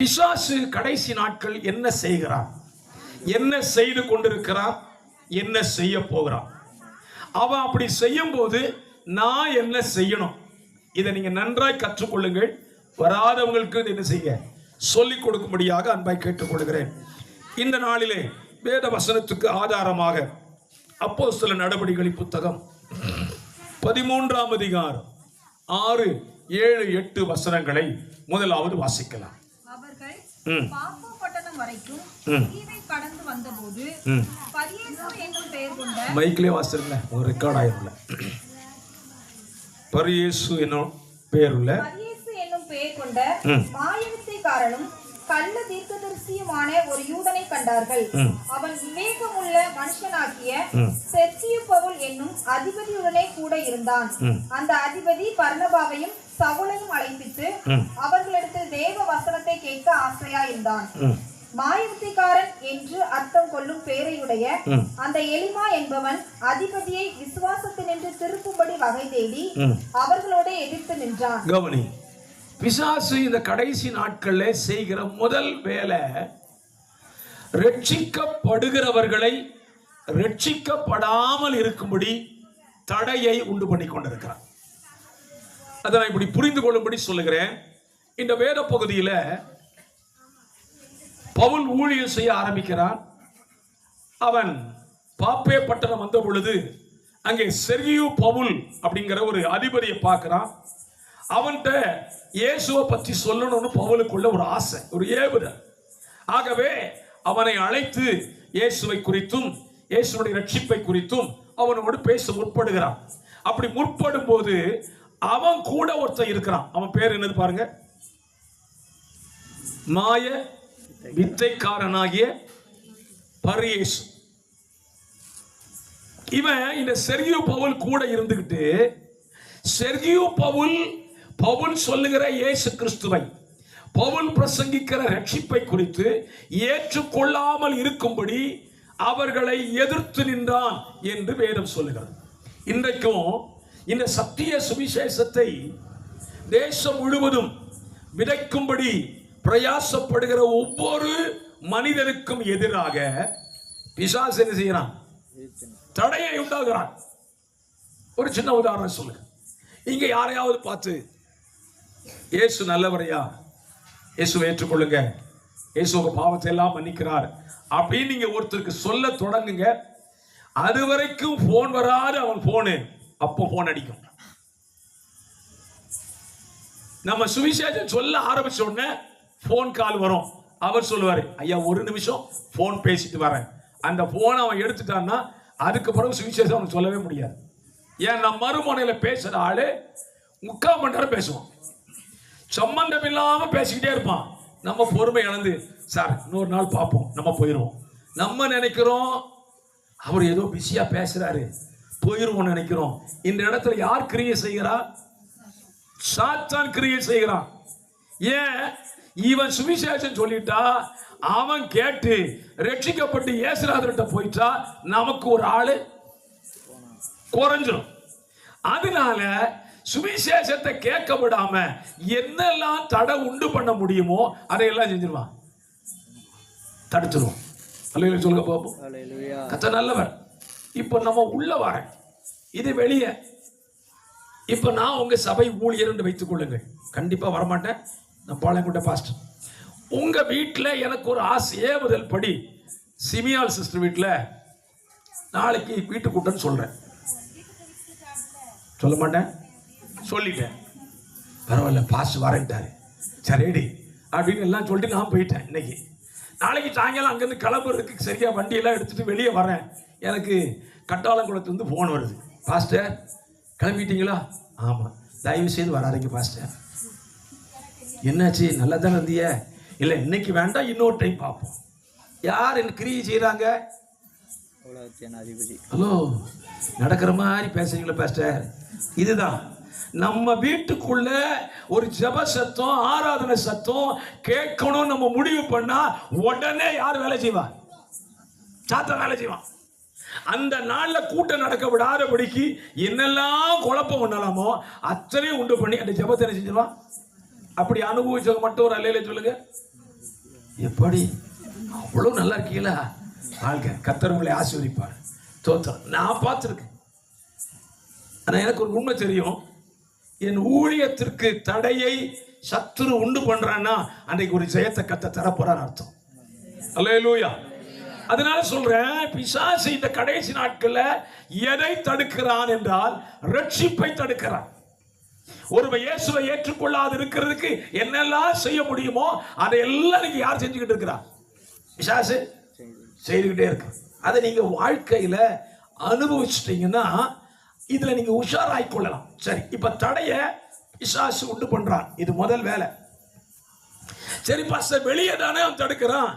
பிசாசு கடைசி நாட்கள் என்ன செய்கிறான், என்ன செய்து கொண்டிருக்கிறான், என்ன செய்ய போகிறான்? அவன் அப்படி செய்யும் போது நான் என்ன செய்யணும்? இதை நீங்க நன்றாய் கற்றுக்கொள்ளுங்கள். வராதவங்களுக்கு என்ன செய்ய சொல்லிக் கொடுக்கும்படியாக அன்பாய் கேட்டுக்கொள்கிறேன். இந்த நாளிலே வேத வசனத்துக்கு ஆதாரமாக அப்போஸ்தலர் நடபடிகளின் புத்தகம் 13ஆம் அதிகாரம் 6, 7, 8 வசனங்களை முதலாவது வாசிக்கலாம். அவர்கள் பாப்பா பட்டணம் வரைக்கும் தீவை கடந்து வந்தபோது பரியேசு என்னும் பெயர் கொண்ட மைக்கிலே வாசிருங்க, ஒரு ரெக்கார்ட் ஆயிரும்ல. பரியேசு என்னும் பெயர் கொண்ட மாயவித்தைக்காரனும் கள்ள தீர்க்கதரிசியுமான ஒரு யூதனை கண்டார்கள். அவன் விவேகமுள்ள மனுஷனாகிய செர்கியு பவுல் என்னும் அதிபதியுடனே கூட இருந்தான். அந்த அதிபதி பர்னபாவையும் சவுலையும் அழைப்பித்து அவர்களிடத்தில் தேவ வசனத்தை கேட்க ஆசையா இருந்தான். மாயவித்தைக்காரன் என்று அர்த்தம் கொள்ளும் பெயரையுடைய அந்த எலிமா என்பவன் அதிபதியை விசுவாசத்தினின்று திருப்பும்படி வகை தேடி அவர்களோட எதிர்த்து நின்றான். கவனி, பிசாசு இந்த கடைசி நாட்கள்ல செய்கிற முதல் வேலை, ரட்சிக்கப்படுகிறவர்களை ரட்சிக்கப்படாமல் இருக்கும்படி தடையை உண்டு பண்ணி கொண்டிருக்கிறான். அதை நான் இப்படி புரிந்து கொள்ளும்படி சொல்லுகிறேன். இந்த வேத பகுதியில் பவுல் ஊழியம் செய்ய ஆரம்பிக்கிறான். அவன் பாப்பே பட்டணம் வந்த பொழுது அங்கே செர்கியு பவுல் அப்படிங்கிற ஒரு அதிபதியை பார்க்கிறான். அவன்கிட்ட இயேசுவை பற்றி சொல்லணும்னு பவுலுக்குள்ள ஒரு ஆசை, ஒரு ஏவுதல். ஆகவே அவனை அழைத்து இயேசுவை குறித்தும் இயேசுடைய ரட்சிப்பை குறித்தும் அவனோடு பேச முற்படுகிறான். அப்படி முற்படும் போது அவன் கூட ஒருத்தன் இருக்கிறான். அவன் பேர் என்னது பாருங்க, மாய வித்தைக்காரனாகிய பரியேசு. இவன் இந்த செர்கியு பவுல் கூட இருந்துகிட்டு செர்கியு பவுல் சொல்லுகிற இயேசு கிறிஸ்துவை, பவுல் பிரசங்கிக்கிற ரட்சிப்பை குறித்து ஏற்றுக்கொள்ளாமல் இருக்கும்படி அவர்களை எதிர்த்து நின்றான் என்று வேதம் சொல்லுகிறது. இன்றைக்கும் இந்த சத்திய சுவிசேஷத்தை தேசம் முழுவதும் விதைக்கும்படி பிரயாசப்படுகிற ஒவ்வொரு மனிதனுக்கும் எதிராக பிசாசு என்ன செய்யறான்? தடையை உண்டாகிறான். ஒரு சின்ன உதாரணம் சொல்லுங்க. இங்க யாரையாவது பார்த்து இயேசு நல்லவரையா, இயேசுவை ஏற்றுக்கொள்ளுங்க, இயேசு உங்க பாவத்தை எல்லாம் மன்னிக்கிறார் அப்படின்னு நீங்க ஒருத்தருக்கு சொல்ல தொடங்குங்க. அது வரைக்கும் போன் வராது அவன் போனு, அப்போ போன் அடிக்கும். நம்ம சுவிசேஷம் சொல்ல ஆரம்பிச்ச உடனே போன் கால் வரும். அவர் சொல்லுவாரு, ஐயா ஒரு நிமிஷம் போன் பேசிட்டு வரேன். அந்த போனை அவன் எடுத்துட்டான்னா அதுக்கு பிறகு சுவிசேஷம் அவனுக்கு சொல்லவே முடியாது. ஏன் நம்ம மறுமுனையில பேசுற ஆளு 3/4 மணி நேரம் பேசுவான், சம்பந்தம் இல்லாம பேசிக்கிட்டே இருப்பான். நம்ம பொறுமை இழந்து, சார் இன்னொரு நாள் பார்ப்போம், நம்ம போயிடுவோம். நம்ம நினைக்கிறோம் அவர் ஏதோ பிஸியா பேசுறாரு, போயிருவோம் நினைக்கிறோம். இந்த இடத்துல யார் கிரியை செய்கிறா? சாத்தான் கிரியை செய்கிறான். ஏன்? இவன் சுவிசேஷம் சொல்லிட்டா, அவன் கேட்டு ரட்சிக்கப்பட்டு இயேசுநாதர்கிட்ட போயிட்டா நமக்கு ஒரு ஆளு குறைஞ்சிடும். அதனால சுவிசேஷத்தை கேட்க விடாம என்னெல்லாம் தடை உண்டு பண்ண முடியுமோ அதையெல்லாம் செஞ்சிருவான், தடுத்துருவோம். அல்லேலூயா சொல்லுங்க பாப்போம். கர்த்தர் நல்லவர். இப்போ நம்ம உள்ள வரேன், இது வெளியே. இப்போ நான் உங்க சபை ஊழியர் என்று வைத்துக் கொள்ளுங்கள். கண்டிப்பா வரமாட்டேன், நான் பாளையங்கோட்டை பாஸ்டர். உங்க வீட்டில் எனக்கு ஒரு ஆசை, ஏவுதல் படி சிமியால் சிஸ்டர் வீட்டில் நாளைக்கு வீட்டு கூட்டம்னு சொல்றேன். சொல்ல மாட்டேன், சொல்லிட்டேன். பரவாயில்ல, பாஸ் வரேன்ட்டாரு, சரிடி அப்படின்னு எல்லாம் சொல்லிட்டு நான் போயிட்டேன். இன்னைக்கு நாளைக்கு சாயங்காலம் அங்கேருந்து கிளம்புறதுக்கு சரியா வண்டியெல்லாம் எடுத்துட்டு வெளியே வரேன். எனக்கு கட்டாளங்குளத்துலேருந்து ஃபோன் வருது, பாஸ்டர் கிளம்பிட்டீங்களா? ஆமாம், தயவு செய்து வராதிங்க பாஸ்டர். என்னாச்சு, நல்லா தானே இருந்திய? இல்லை இன்னைக்கு வேண்டாம், இன்னொரு டைம் பார்ப்போம். யார் என்ன கிரியை செய்கிறாங்க? ஹலோ, நடக்கிற மாதிரி பேசுறீங்களா பாஸ்டர்? இதுதான் நம்ம வீட்டுக்குள்ள ஒரு ஜெப சத்தம், ஆராதனை சத்தம் கேட்கணும் நம்ம முடிவு பண்ணா உடனே யார் வேலை செய்வா? சாத்தான் வேலை செய்வான். அந்த நாள்ல கூட்டம் நடக்க விடாதபடிக்கு என்னெல்லாம் குழப்பம் பண்ணலாமோ அத்தனையும் உண்டு பண்ணி அந்த ஜெபத்தை செஞ்சிருவான். அப்படி அனுபவிச்சவங்க மட்டும் ஒரு அல்லேலூயா சொல்லுங்க. எப்படி அவ்வளவு நல்லா இருக்கீங்களா? வாழ்க கர்த்தர் உங்களை ஆசீர்வதிப்பார். தோத்திரம். நான் பார்த்துருக்கேன். ஆனால் எனக்கு ஒரு உண்மை தெரியும், என் ஊழியத்திற்கு தடையை சத்துரு உண்டு பண்றான்னா அன்றைக்கு ஒரு ஜெயத்தை கத்த தரப்போறான்னு அர்த்தம். அல்லேலூயா. அதனால சொல்றேன், பிசாசு இந்த கடைசி நாட்கள்ல எதை தடுக்கிறான் என்றால் ரட்சிப்பை தடுக்கிறான். ஒருவன் இயேசுவை ஏற்றுக்கொள்ளாது இருக்கிறதுக்கு என்னெல்லாம் செய்ய முடியுமோ அதையெல்லாம் நீங்க யார் செஞ்சுக்கிட்டு இருக்கிறான்? பிசாசு செய்துக்கிட்டே இருக்கு. அதை நீங்க வாழ்க்கையில அனுபவிச்சிட்டீங்கன்னா இதுல நீங்க உஷாராய் கொள்ளலாம். சரி, இப்ப தடைய பிசாசு உண்டு பண்றான், இது முதல் வேலை. சரி பாஸ்டர், வெளியே தானே அவன் தடுக்கிறான்,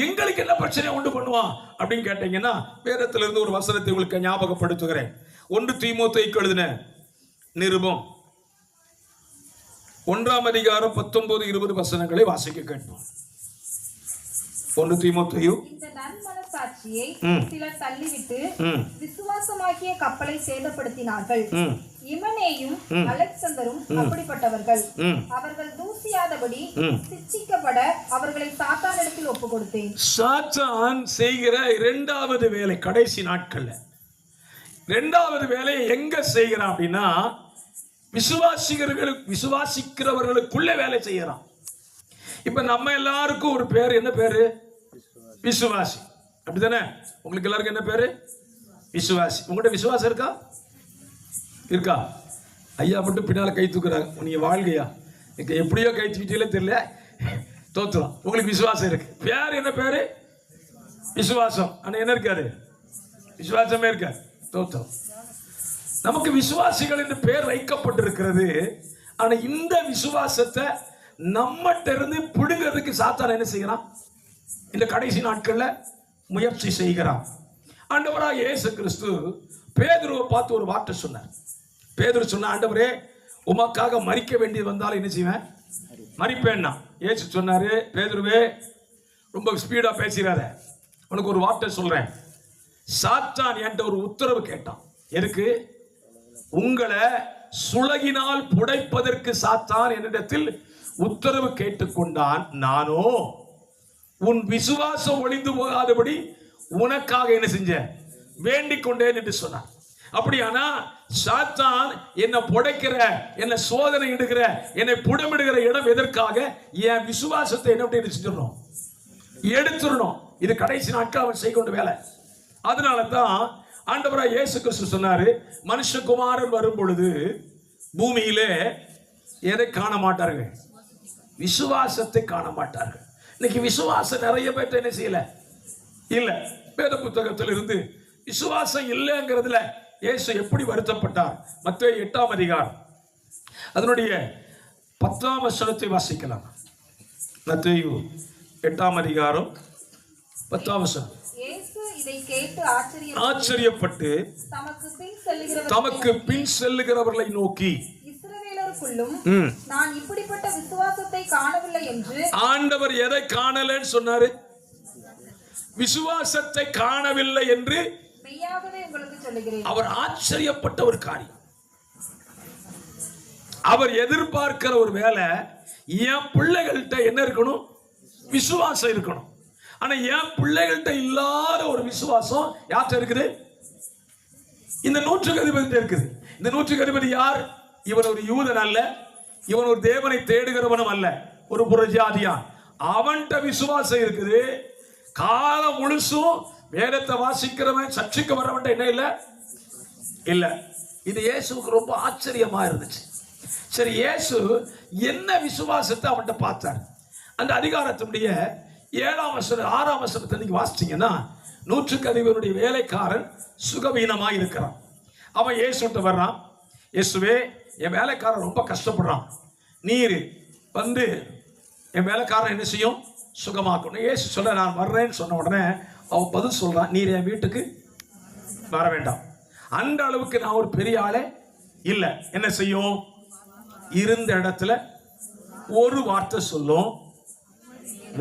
எங்களுக்கு என்ன பிரச்சனை உண்டு பண்ணுவான் அப்படின்னு கேட்டீங்கன்னா, வேதத்திலிருந்து ஒரு வசனத்தை உங்களுக்கு ஞாபகப்படுத்துகிறேன். 1 தீமோத்தேயுக்கு எழுதின நிருபம் 1ஆம் அதிகாரம் 19-20 வசனங்களை வாசிக்க கேட்போம். 1 தீமோத்தேயு. இந்த நன்மனசாட்சியை சிலர் தள்ளிவிட்டு விசுவாசமாக்கிய கப்பலை சேதப்படுத்தினார்கள். இமனேயும் அலெக்சந்தரும் அப்படிப்பட்டவர்கள். அவர்கள் தூசியாதபடி சிட்சிக்கப்பட அவர்களை சாத்தானிடத்தில் ஒப்பு கொடுத்தேன். சாத்தான் செய்கிற இரண்டாவது வேலை கடைசி நாட்கள்ல, இரண்டாவது வேலையை எங்க செய்கிறான் அப்படின்னா, விசுவாசிக்கிறவர்களுக்குள்ள வேலை செய்யறான். இப்ப நம்ம எல்லாருக்கும் ஒரு பேர், என்ன பேரு? விசுவாசி. அப்படித்தானே? உங்களுக்கு எல்லாருக்கும் என்ன பேரு? விசுவாசி. உங்கள்கிட்ட விசுவாசம் இருக்கா? இருக்கா? ஐயா மட்டும் பின்னால கை தூக்குறாங்க. நீங்க வாழ்கையா நீங்க எப்படியோ கை தூக்கிட்டே தெரியல, தோத்துறோம். உங்களுக்கு விசுவாசம் இருக்கு. பேர் என்ன பேரு? விசுவாசம். ஆனா என்ன இருக்காரு? விசுவாசமே இருக்காரு. தோத்துறோம். நமக்கு விசுவாசிகள் என்று பெயர் வைக்கப்பட்டிருக்கிறது. ஆனா இந்த விசுவாசத்தை நம்மகிட்ட இருந்து பிடுங்கிறதுக்கு சாத்தான் என்ன செய்யறான்? இந்த கடைசி நாட்கள்ல முயற்சி செய்கிறான். ஆண்டவராக இயேசு கிறிஸ்து பேதுருவை பார்த்து ஒரு வார்த்தை சொன்னார். பேதுரு சொன்ன, ஆண்டவரே உமக்காக மரிக்க வேண்டியது வந்தாலும் என்ன செய்வேன்? மரிப்பேன்னா. இயேசு சொன்னாரு, பேதுருவே ரொம்ப ஸ்பீடா பேசுறாத, உனக்கு ஒரு வார்த்தை சொல்றேன். சாத்தான் என்கிட்ட ஒரு உத்தரவு கேட்டான். எதுக்கு? உங்களை சுளகினால் புடைப்பதற்கு சாத்தான் என்னிடத்தில் உத்தரவு கேட்டுக்கொண்டான். நானோ உன் விசுவாசம் ஒளிந்து போகாதபடி உனக்காக என்ன செஞ்ச? வேண்டிக் கொண்டேன் என்று சொன்னான். அப்படியானா சாத்தான் என்னை புடைக்கிற, என்னை சோதனை இடுகிற, என்னை புடமிடுகிற இடம் எதற்காக? என் விசுவாசத்தை என்ன செஞ்சிடணும்? எடுத்துடணும். இது கடைசி நாட்கள் அவன் செய்யொண்ட வேலை. அதனால தான் ஆண்டவராக இயேசு கிறிஸ்து சொன்னாரு, மனுஷகுமாரன் வரும் பொழுது பூமியிலே எதை காண மாட்டார்கள்? விசுவாசத்தை காண மாட்டார்கள். இன்னைக்கு விசுவாசம் நிறைய பேர்ட்ட என்ன செய்யல? இல்ல. வேத புத்தகத்தில் இருந்து விசுவாசம் இல்லைங்கிறதுல இயேசு எப்படி வருத்தப்பட்டார்? மத்தேயு 8ஆம் அதிகாரம் அதனுடைய 10ஆம் வசனத்தை வாசிக்கலாம். மத்தேயு 8ஆம் அதிகாரம் 10ஆம் வசனம். இதை கேட்டு ஆச்சரியப்பட்டு தமக்கு பின் செல்லுகிறவர்களை நோக்கி, இஸ்ரவேலருக்குள்ளும் நான் இப்படிப்பட்ட விசுவாசத்தை காணவில்லை என்று. ஆண்டவர் எதை காணலன்னு சொன்னாரு? விசுவாசத்தை காணவில்லை என்று மெய்யாகவே உங்களுக்கு சொல்லுகிறேன். அவர் ஆச்சரியப்பட்ட ஒரு காரியம், அவர் எதிர்பார்க்கிற ஒரு வேலை, என் பிள்ளைகள்கிட்ட என்ன இருக்கணும்? விசுவாசம் இருக்கணும். ஆனா என் பிள்ளைகள்கிட்ட இல்லாத ஒரு விசுவாசம் யார்கிட்ட இருக்குது? இந்த நூற்றுக்கு அதிபதி இருக்குது. இந்த நூற்றுக்கு அதிபதி யார்? இவன் ஒரு யூதன் அல்ல, இவன் ஒரு தேவனை தேடுகிறவனும் அல்ல, ஒரு புறஜாதியான். அவன்கிட்ட விசுவாசம் இருக்குது. காலம் முழுசும் வேதத்தை வாசிக்கிறவன், சர்ச்சைக்கு வரவன் என்ன இல்ல இல்ல. இது இயேசுவுக்கு ரொம்ப ஆச்சரியமா இருந்துச்சு. சரி, இயேசு என்ன விசுவாசத்தை அவன்கிட்ட பார்த்தார்? அந்த அதிகாரத்தினுடைய 7ஆம் வசனம் 6ஆம் வசனத்தை நீங்க வாசிச்சீங்கன்னா, நூற்றுக்கு அதிபதியுடைய வேலைக்காரன் சுகவீனமாய் இருக்கிறான். அவன் இயேசுட்ட வர்றான். இயேசுவே, என் வேலைக்காரன் ரொம்ப கஷ்டப்படுறான், நீர் வந்து என் வேலைக்காரன் என்ன செய்யும்? சுகமாக்கணும். இயேசு சொல்ல, நான் வர்றேன்னு சொன்ன உடனே அவன் பதில் சொல்றான், நீர் என் வீட்டுக்கு வர வேண்டாம், அந்த அளவுக்கு நான் ஒரு பெரிய ஆளே இல்லை. என்ன செய்யும்? இருந்த இடத்துல ஒரு வார்த்தை சொல்லும்,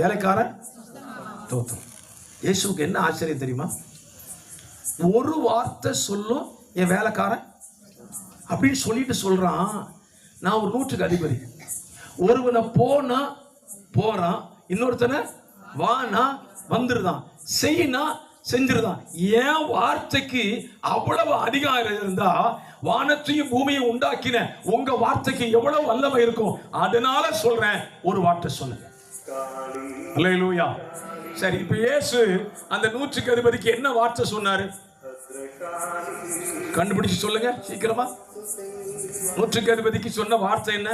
வேலைக்காரன் தோத்தும். இயேசுக்கு என்ன ஆச்சரியம் தெரியுமா? ஒரு வார்த்தை சொல்லும், என் வேலைக்காரன் அப்படின்னு சொல்லிட்டு சொல்றான். நான் ஒரு நூற்றுக்கு அதிபதி, ஒருவனை போனா போறான், இன்னொருத்தனை வானா வந்துருதான், செய்யினா செஞ்சிருதான். என் வார்த்தைக்கு அவ்வளவு அதிகாரம் இருந்தா வானத்தையும் பூமியை உண்டாக்கின உங்க வார்த்தைக்கு எவ்வளவு வல்லமை இருக்கும். அதனால சொல்றேன், ஒரு வார்த்தை சொல்லுங்க. அல்லேலூயா. சரி, இப்ப இயேசு அந்த 100க்கு அதிபதிக்கு என்ன வார்த்தை சொன்னாரு? கண்டுபிடிச்சு சொல்லுங்க சீக்கிரமா. 100க்கு அதிபதிக்கு சொன்ன வார்த்தை என்ன?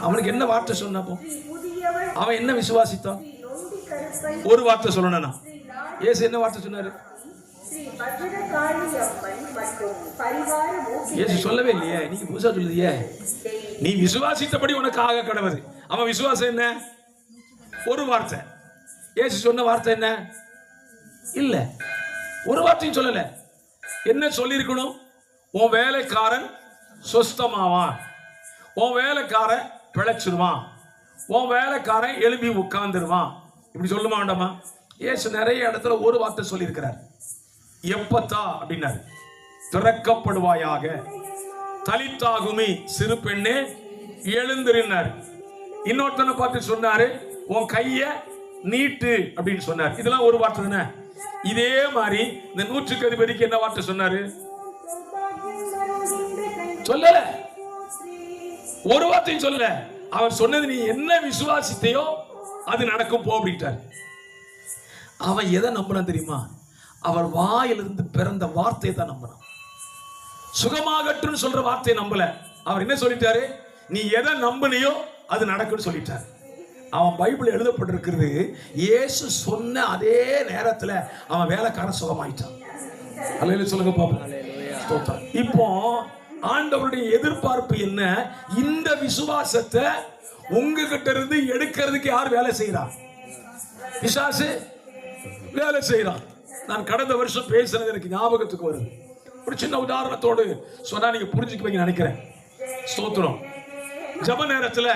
அவனுக்கு என்ன வார்த்தை சொன்னப்போ அவன் என்ன விசுவாசித்தான்? ஒரு வார்த்தை சொல்லணும். இயேசு என்ன வார்த்தை சொன்னாரு? இயேசு சொல்லவே இல்லையே, நீங்க புதுசா சொல்லுதியே. நீ விசுவாசித்தபடி உனக்கு ஆக கடவுது. அவன் விசுவாசம் என்ன? ஒரு வார்த்தை. இயேசு சொன்ன வார்த்தை என்ன? இல்ல, ஒரு வார்த்தையும் சொல்லல. என்ன சொல்லியிருக்கணும்? உன் வேலைக்காரன் சொஸ்தமாவான், உன் வேலைக்காரன் பிழைச்சிருவான், உன் வேலைக்காரன் எழுப்பி உட்கார்ந்துருவான். இப்படி சொல்லுமா வேண்டாமா? இயேசு நிறைய இடத்துல ஒரு வார்த்தை சொல்லியிருக்கிறார். எப்பத்தா அப்படின்னாரு, திறக்கப்படுவாயாக, தலித்தாகுமி சிறு பெண்ணே எழுந்திருந்தார். இன்னொருத்தனை பார்த்து சொன்னாரு, உன் கைய நீட்டு அப்படின்னு சொன்னார். இதெல்லாம் ஒரு வார்த்தை தானே. இதே மாதிரி இந்த 100க்கு அதிபதிக்கு என்ன வார்த்தை சொன்னாரு? சொல்லல, ஒரு வார்த்தையும் சொல்லல. அவர் சொன்னது, நீ என்ன விசுவாசித்தையோ அது நடக்கும் போ அப்படின்ட்டார். அவன் எதை நம்பினான் தெரியுமா? அவர் வாயிலிருந்து பிறந்த வார்த்தையை தான் நம்பினான். சுகமாகட்டும் சொல்ற வார்த்தையை நம்பல. அவர் என்ன சொல்லிட்டாரு? நீ எதை நம்பினியோ அது நடக்கும்னு சொல்லிட்டார். அவன் பைபிள் எழுதப்பட்டிருக்கிறது, இயேசு சொன்ன அதே நேரத்துல அவன் வேலைக்காரன் சுகமாயிட்டான். அல்லேலூயா சொல்லுங்க பாப்போம். இப்போ ஆண்டவருடைய எதிர்பார்ப்பு என்ன? இந்த விசுவாசத்தை உங்ககிட்ட இருந்து எடுக்கிறதுக்கு யார் வேலை செய்யறான்? பிசாசு வேலை செய்யறான். நான் கடந்த வருஷம் பேசுறது எனக்கு ஞாபகத்துக்கு வருது. ஒரு சின்ன உதாரணத்தோடு சொன்னா நீங்க புரிஞ்சுக்குவீங்க நினைக்கிறேன். ஸ்தோத்திரம். ஜெப நேரத்துல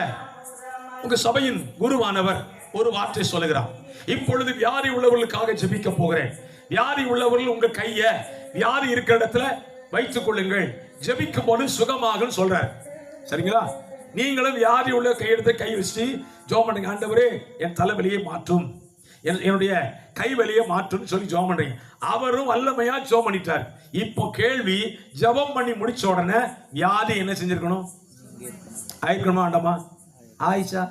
உங்க சபையின் குருவானவர் ஒரு வார்த்தை சொல்லுகிறார். இப்பொழுது வியாதி உள்ளவர்களுக்காக ஜெபிக்க போகிறேன். வியாதி உள்ளவர்கள் உங்க கைய வியாதி இருக்கிற இடத்துல வைத்துக் கொள்ளுங்கள், ஜெபிக்கும் போது சுகமாகும் சொல்றார். சரிங்களா? நீங்களும் வியாதி உள்ள கையெடுத்து கை வச்சு ஜெபம் பண்ணுங்க. ஆண்டவரே என் தலைவலியை மாற்றும், என்னுடைய கைவலியை மாற்றும் சொல்லி ஜெபம் பண்றீங்க. அவரும் வல்லமையா ஜெபம் பண்ணிட்டார். இப்போ கேள்வி, ஜெபம் பண்ணி முடிச்ச உடனே வியாதி என்ன செஞ்சிருக்கணும்? ஆயிக்கணுமா வேண்டாமா? ஆயிச்சா?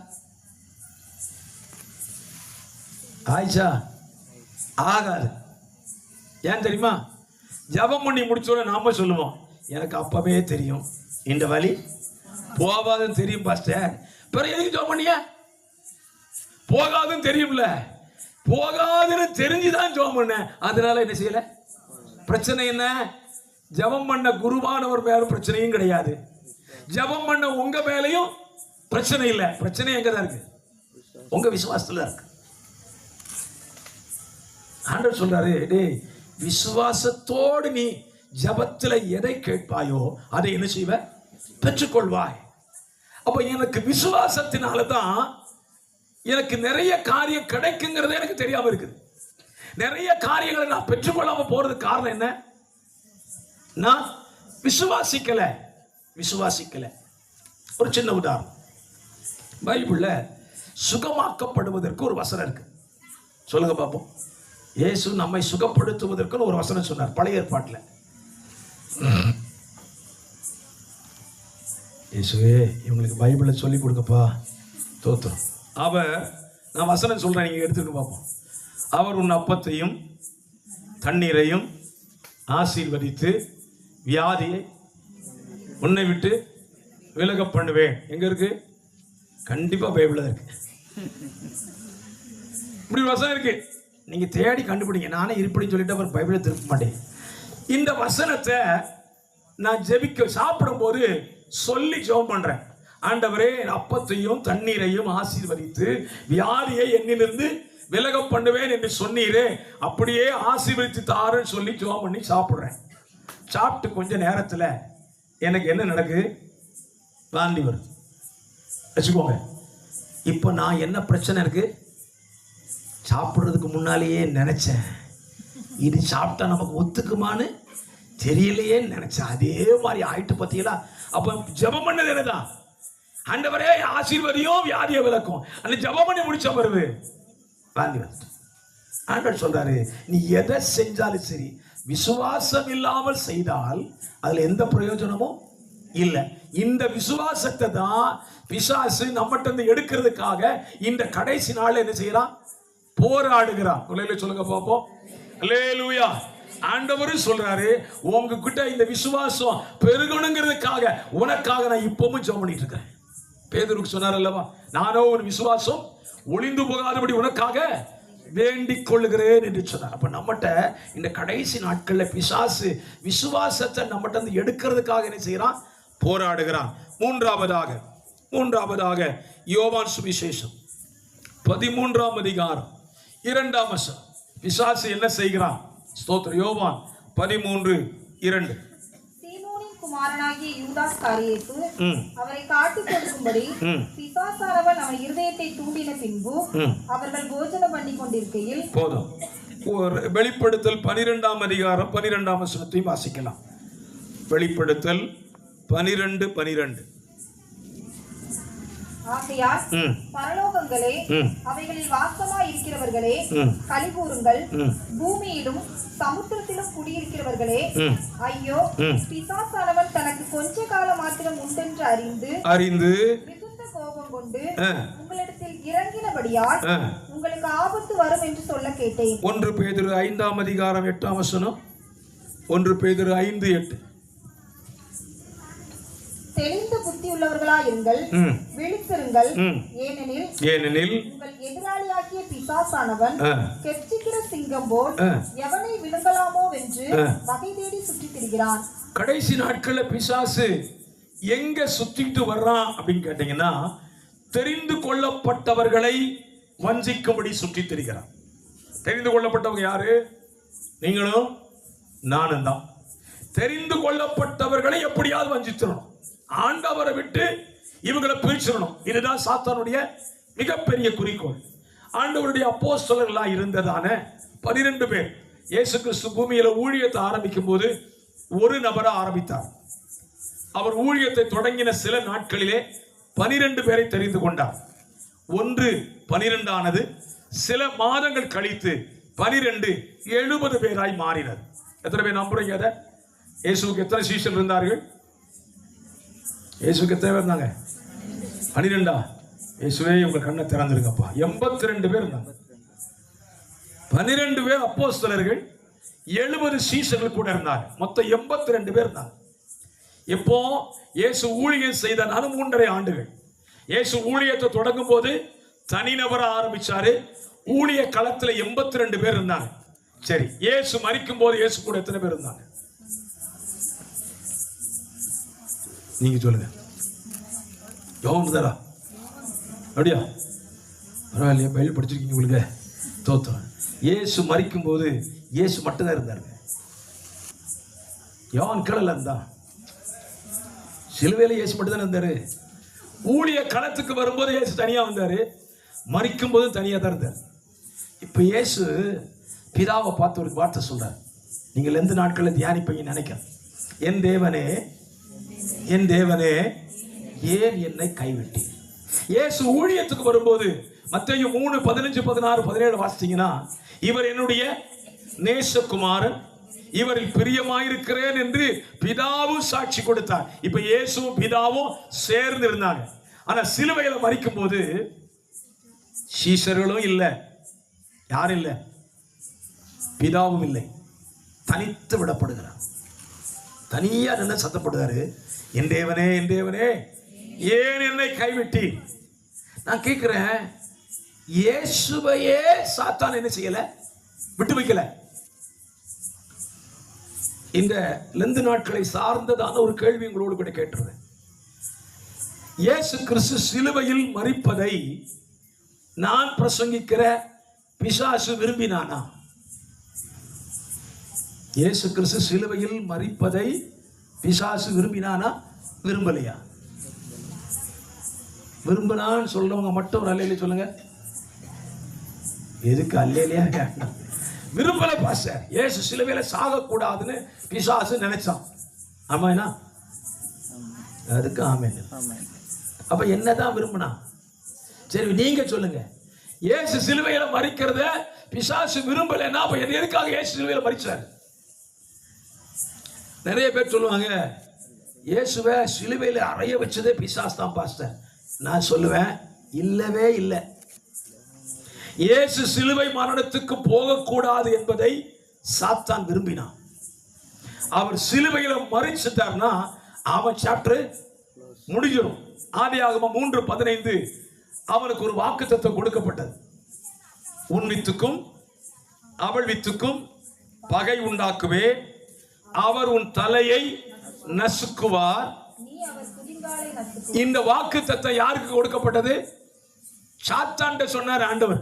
ஆயிச்சா? ஆகாது. ஏன் தெரியுமா? ஜெபம் பண்ணி முடிச்ச உடனே நாம சொல்லுவோம், எனக்கு அப்பவே தெரியும் இந்த வலி போகாதுன்னு தெரியும் பாஸ்டர். பிறகு எதுக்கு ஜெபம் பண்ணிய? போகாதுன்னு தெரியும்ல. போகாதுன்னு தெரிஞ்சுதான் ஜெபம் பண்ண. அதனால என்ன செய்யல? பிரச்சனை என்ன? ஜெபம் பண்ண குருவானவர் மேல பிரச்சனையும் கிடையாது, ஜெபம் பண்ண உங்க மேலையும் பிரச்சனை இல்லை. பிரச்சனை எங்கதான் இருக்கு? உங்க விசுவாசத்துல இருக்கு. ஆண்டவர் சொல்றாரு, டேய் விசுவாசத்தோடு நீ ஜெபத்துல எதை கேட்பாயோ அதை என்ன செய்வ? பெற்றுக்கொள்வாய். அப்ப எனக்கு விசுவாசத்தினால தான் எனக்கு நிறைய காரியம் கிடைக்குங்கிறதே எனக்கு தெரியாம இருக்குது. நிறைய காரியங்களை நான் பெற்றுக்கொள்ளாம போறதுக்கு காரணம் என்ன? நான் விசுவாசிக்கல. ஒரு சின்ன உதாரணம். பைபிள்ல சுகமாக்கப்படுவதற்கு ஒரு வசனம் இருக்கு. சொல்லுங்க பாப்போம். இயேசு நம்மை சுகப்படுத்துவதற்கு ஒரு வசனம் சொன்னார் பழைய ஏற்பாட்டில். இயேசுவே இவங்களுக்கு பைபிளை சொல்லி கொடுங்கப்பா. தோத்திரம். அவர், நான் வசனம் சொல்றேன், நீங்க எடுத்துக்க பார்ப்போம். அவர் உன் அப்பத்தையும் தண்ணீரையும் ஆசீர்வதித்து வியாதியை உன்னை விட்டு விலக பண்ணுவேன். எங்க இருக்கு? கண்டிப்பா பைபிள்ல இருக்கு. இப்படி வசனம் இருக்கு, நீங்க தேடி கண்டுபிடிங்க. நானே இருப்படி சொல்லிட்டு அப்புறம் பைபிளை திருப்ப மாட்டேன். இந்த வசனத்தை நான் ஜெபிக்க சாப்பிடும் போது சொல்லி ஜெபம் பண்றேன். ஆண்டவரே அப்பத்தையும் தண்ணீரையும் ஆசீர்வதித்து வியாதியை என்னிலிருந்து விலக பண்ணுவேன் என்று சொன்னீரே, அப்படியே ஆசீர்வதித்து தாருன்னு சொல்லி ஜெபம் பண்ணி சாப்பிடுறேன். சாப்பிட்டு கொஞ்ச நேரத்துல எனக்கு என்ன நடக்குது? வாந்தி வருது வச்சுக்கோங்க. இப்போ நான் என்ன பிரச்சனை இருக்கு? சாப்பிட்றதுக்கு முன்னாலேயே நினைச்சேன், இது சாப்பிட்டா நமக்கு ஒத்துக்குமான்னு தெரியலையே நினைச்சேன். அதே மாதிரி ஆயிட்டு பார்த்தீங்களா? அப்ப ஜெபம் பண்ணது என்னதான்? ஆண்டவரே ஆசீர்வதியும் வியாதியை விலக்கும். அந்த ஜெபம் பண்ணி முடிச்ச பிறகு வாந்தி வந்து ஆண்டவர் சொல்றாரு, நீ எதை செஞ்சாலும் சரி விசுவாசம் இல்லாமல் செய்தால் அதுல எந்த பிரயோஜனமும் இல்லை. இந்த விசுவாசத்தை தான் பிசாசு நம்மகிட்ட இருந்து எடுக்கிறதுக்காக இந்த கடைசி நாள் என்ன செய்யறான்? போராடுகிறான். சொல்லுங்க பாப்போம். அல்லேலூயா. ஆண்டவரும் சொல்றாரு, உங்ககிட்ட இந்த விசுவாசம் பெருகணுங்கிறதுக்காக உனக்காக நான் இப்பவும் ஜெபம் பண்ணிட்டு இருக்கிறேன். பேதுருக்கு சொன்னார் அல்லவா, நானோ ஒரு விசுவாசம் ஒளிந்து போகாதபடி உனக்காக வேண்டிக் கொள்ளுகிறேன் என்று சொன்னார். அப்ப நம்மகிட்ட இந்த கடைசி நாட்கள்ல பிசாசு விசுவாசத்தை நம்மகிட்ட இருந்து எடுக்கிறதுக்காக என்ன செய்யறான்? போராடுகிறான். மூன்றாவதாக யோவான் சுவிசேஷம் 13ஆம் அதிகாரம் 2ஆம் வசனம். பிசாசு என்ன செய்கிறான்? ஸ்தோத்திரம். யோவான் 13:2. சீமோனின் குமாரனாகிய யூதாஸ் காரியேத்து அவரை காட்டிக் கொடுக்கும்படி பிசாசானவன் அவன் இருதயத்தை தூண்டின பின்பு அவர்கள் போஜனம் பண்ணி கொண்டிருக்கையில். போதும். வெளிப்படுத்தல் 12ஆம் அதிகாரம் 12ஆம் வசனத்தையும் வாசிக்கலாம். வெளிப்படுத்தல் 12:12. ஆகையால் பரலோகங்களே, அவைகளில் வாசமாய் இருக்கிறவர்களே, கலிகூறுங்கள். பூமியிலும் சமுத்திரத்திலும் குடியிருக்கிறவர்களே, ஐயோ, பிசாசானவன் தனக்கு கொஞ்ச காலம் மாத்திரம் உண்டென்று அறிந்து மிகுந்த கோபம் கொண்டு உங்களிடத்தில் இறங்கினபடியால் உங்களுக்கு ஆபத்து வரும் என்று சொல்ல கேட்டேன். 1 பேதுரு 5ஆம் அதிகாரம் 8ஆம் வசனம். 1 பேதுரு 5:8. தெளிந்த புத்தி உள்ளவர்களாயிருங்கள், விழித்திருங்கள். ஏனெனில் உங்கள் எதிராளியாகிய பிசாசானவன் கெர்ச்சிக்கிற சிங்கம் போல் எவனை விழுங்கலாமோ என்று வகை தேடி சுற்றித் திரிகிறான். கடைசி நாட்கள்ல பிசாசு எங்க சுத்திட்டு வர்றான் அப்படின்னு கேட்டீங்கன்னா, தெரிந்து கொள்ளப்பட்டவர்களை வஞ்சிக்கும்படி சுற்றித் திரிகிறான். தெரிந்து கொள்ளப்பட்டவங்க யாரு? நீங்களும் நானும் தான். தெரிந்து கொள்ளப்பட்டவர்களை எப்படியாவது வஞ்சிச்சிடணும், ஆண்டவரை விட்டு இவங்களை பிரிச்சிடணும். இதுதான் சாத்தானுடைய மிகப்பெரிய குறிக்கோள். ஆண்டவருடைய அப்போஸ்தலர்களாக இருந்ததான 12 பேர் இயேசு கிறிஸ்து பூமியில ஊழியத்தை ஆரம்பிக்கும் போது ஒரு நபரை ஆரம்பித்தார். அவர் ஊழியத்தை தொடங்கின சில நாட்களிலே 12 பேரை தெரிந்து கொண்டார். 12 ஆனது சில மாதங்கள் கழித்து 12 70 பேராய் மாறினர். எத்தனை பேர் நம்புறீங்க அதை? இயேசுக்கு எத்தனை சீஷர்கள் இருந்தார்கள்? இயேசுக்கு எத்தனை பேர் இருந்தாங்க? 12. இயேசுவே உங்க கண்ணை திறந்திருக்கப்பா. 82 பேர் இருந்தாங்க. 12 பேர் அப்போஸ்தலர்கள், 70 சீஷர்கள் கூட இருந்தாங்க. மொத்தம் 82 பேர் இருந்தாங்க. இப்போ இயேசு ஊழியம் செய்த 3.5 ஆண்டுகள். இயேசு ஊழியத்தை தொடங்கும் போது தனிநபரை ஆரம்பிச்சாரு. ஊழிய களத்துல 82 பேர் இருந்தாங்க. சரி, இயேசு மரிக்கும் போது இயேசு கூட எத்தனை பேர் இருந்தாங்க? நீங்க சொல்லுங்க. யோவான் தாரா? அப்படியா? பரவாயில்லையா? பைபிள் படிச்சிருக்கீங்க உங்களுக்கு. தோத்திரம். இயேசு மரிக்கும் போது இயேசு மட்டும்தான் இருந்தாருங்க. யோவான் கீழே இருந்தான். சிலுவையில இயேசு மட்டும் தான் இருந்தாரு. ஊழிய களத்துக்கு வரும்போது இயேசு தனியா வந்தாரு, மரிக்கும் போது தனியா தான் இருந்தார். இப்ப இயேசு பிதாவை பார்த்து ஒரு வார்த்தை சொல்றார். நீங்கள் எந்த நாட்களில் தியானிப்பீங்கன்னு நினைக்கிறேன். என் தேவனே, என் தேவனே, ஏன் என்னை கைவிட்டி? இயேசு ஊழியத்துக்கு வரும்போது மத்தேயு 3:15-16-17 வாசித்தீங்கன்னா, இவர் என்னுடைய நேசகுமாரன், இவரில் பிரியமாயிருக்கிறேன் என்று பிதாவும் சாட்சி கொடுத்தார். இப்ப இயேசுவும் பிதாவும் சேர்ந்து இருந்தாங்க. ஆனா சிலுவையில மரிக்கும் போது சீஷர்களும் இல்லை, யாரும் இல்லை, பிதாவும் இல்லை, தனித்து விடப்படுகிறார். தனியா நின்று சத்தப்படுறாரு, என் தேவனே, என் தேவனே, ஏன் என்னை கைவிட்டி? நான் கேட்கிறேன், இயேசுவையே சாத்தான் என்ன செய்யல? விட்டு வைக்கல. இந்த லெந்து நாட்களை சார்ந்ததான ஒரு கேள்வி உங்களோடு கூட கேட்டுறது. இயேசு கிறிஸ்து சிலுவையில் மரிப்பதை நான் பிரசங்கிக்கிற பிசாசு விரும்பினானா? இயேசு கிறிஸ்து சிலுவையில் மரிப்பதை பிசாசு விரும்பினானா? விரும்பலையா? விரும்பினான்னு சொல்றவங்க மட்டும் ஒரு அல்லையில சொல்லுங்க. எதுக்கு அல்லையிலையா கேட்டேன்? விரும்பல பாஸ்டர். இயேசு சிலுவையில சாகக்கூடாதுன்னு பிசாசு நினைச்சான். ஆமாண்ணா? அதுக்கு ஆமென். அப்ப என்னதான் விரும்பினா? சரி நீங்க சொல்லுங்க. இயேசு சிலுவையில மரிக்கிறத பிசாசு விரும்பலைன்னா அப்ப எதுக்காக இயேசு சிலுவையில மரிச்சார்? நிறைய பேர் சொல்லுவாங்க இயேசுவை சிலுவையில அறைய வச்சதே பிசாசு தான் பாஸ்டர். நான் சொல்லுவேன் இல்லவே இல்லை. இயேசு சிலுவை மரணத்துக்கு போகக்கூடாது என்பதை சாத்தான் விரும்பினான். அவர் சிலுவையில மரிச்சிட்டார்னா அவன் சாப்டர் முடிஞ்சிடும். ஆதியாகமம் 3:15 அவனுக்கு ஒரு வாக்குத்தத்தம் கொடுக்கப்பட்டது. உன் வித்துக்கும் அவள் வித்துக்கும் பகை உண்டாக்குவே, அவர் உன் தலையை நசுக்குவார். இந்த வாக்குத்தத்தம் யாருக்கு கொடுக்கப்பட்டது? சாத்தான்ட சொன்னார் ஆண்டவர்,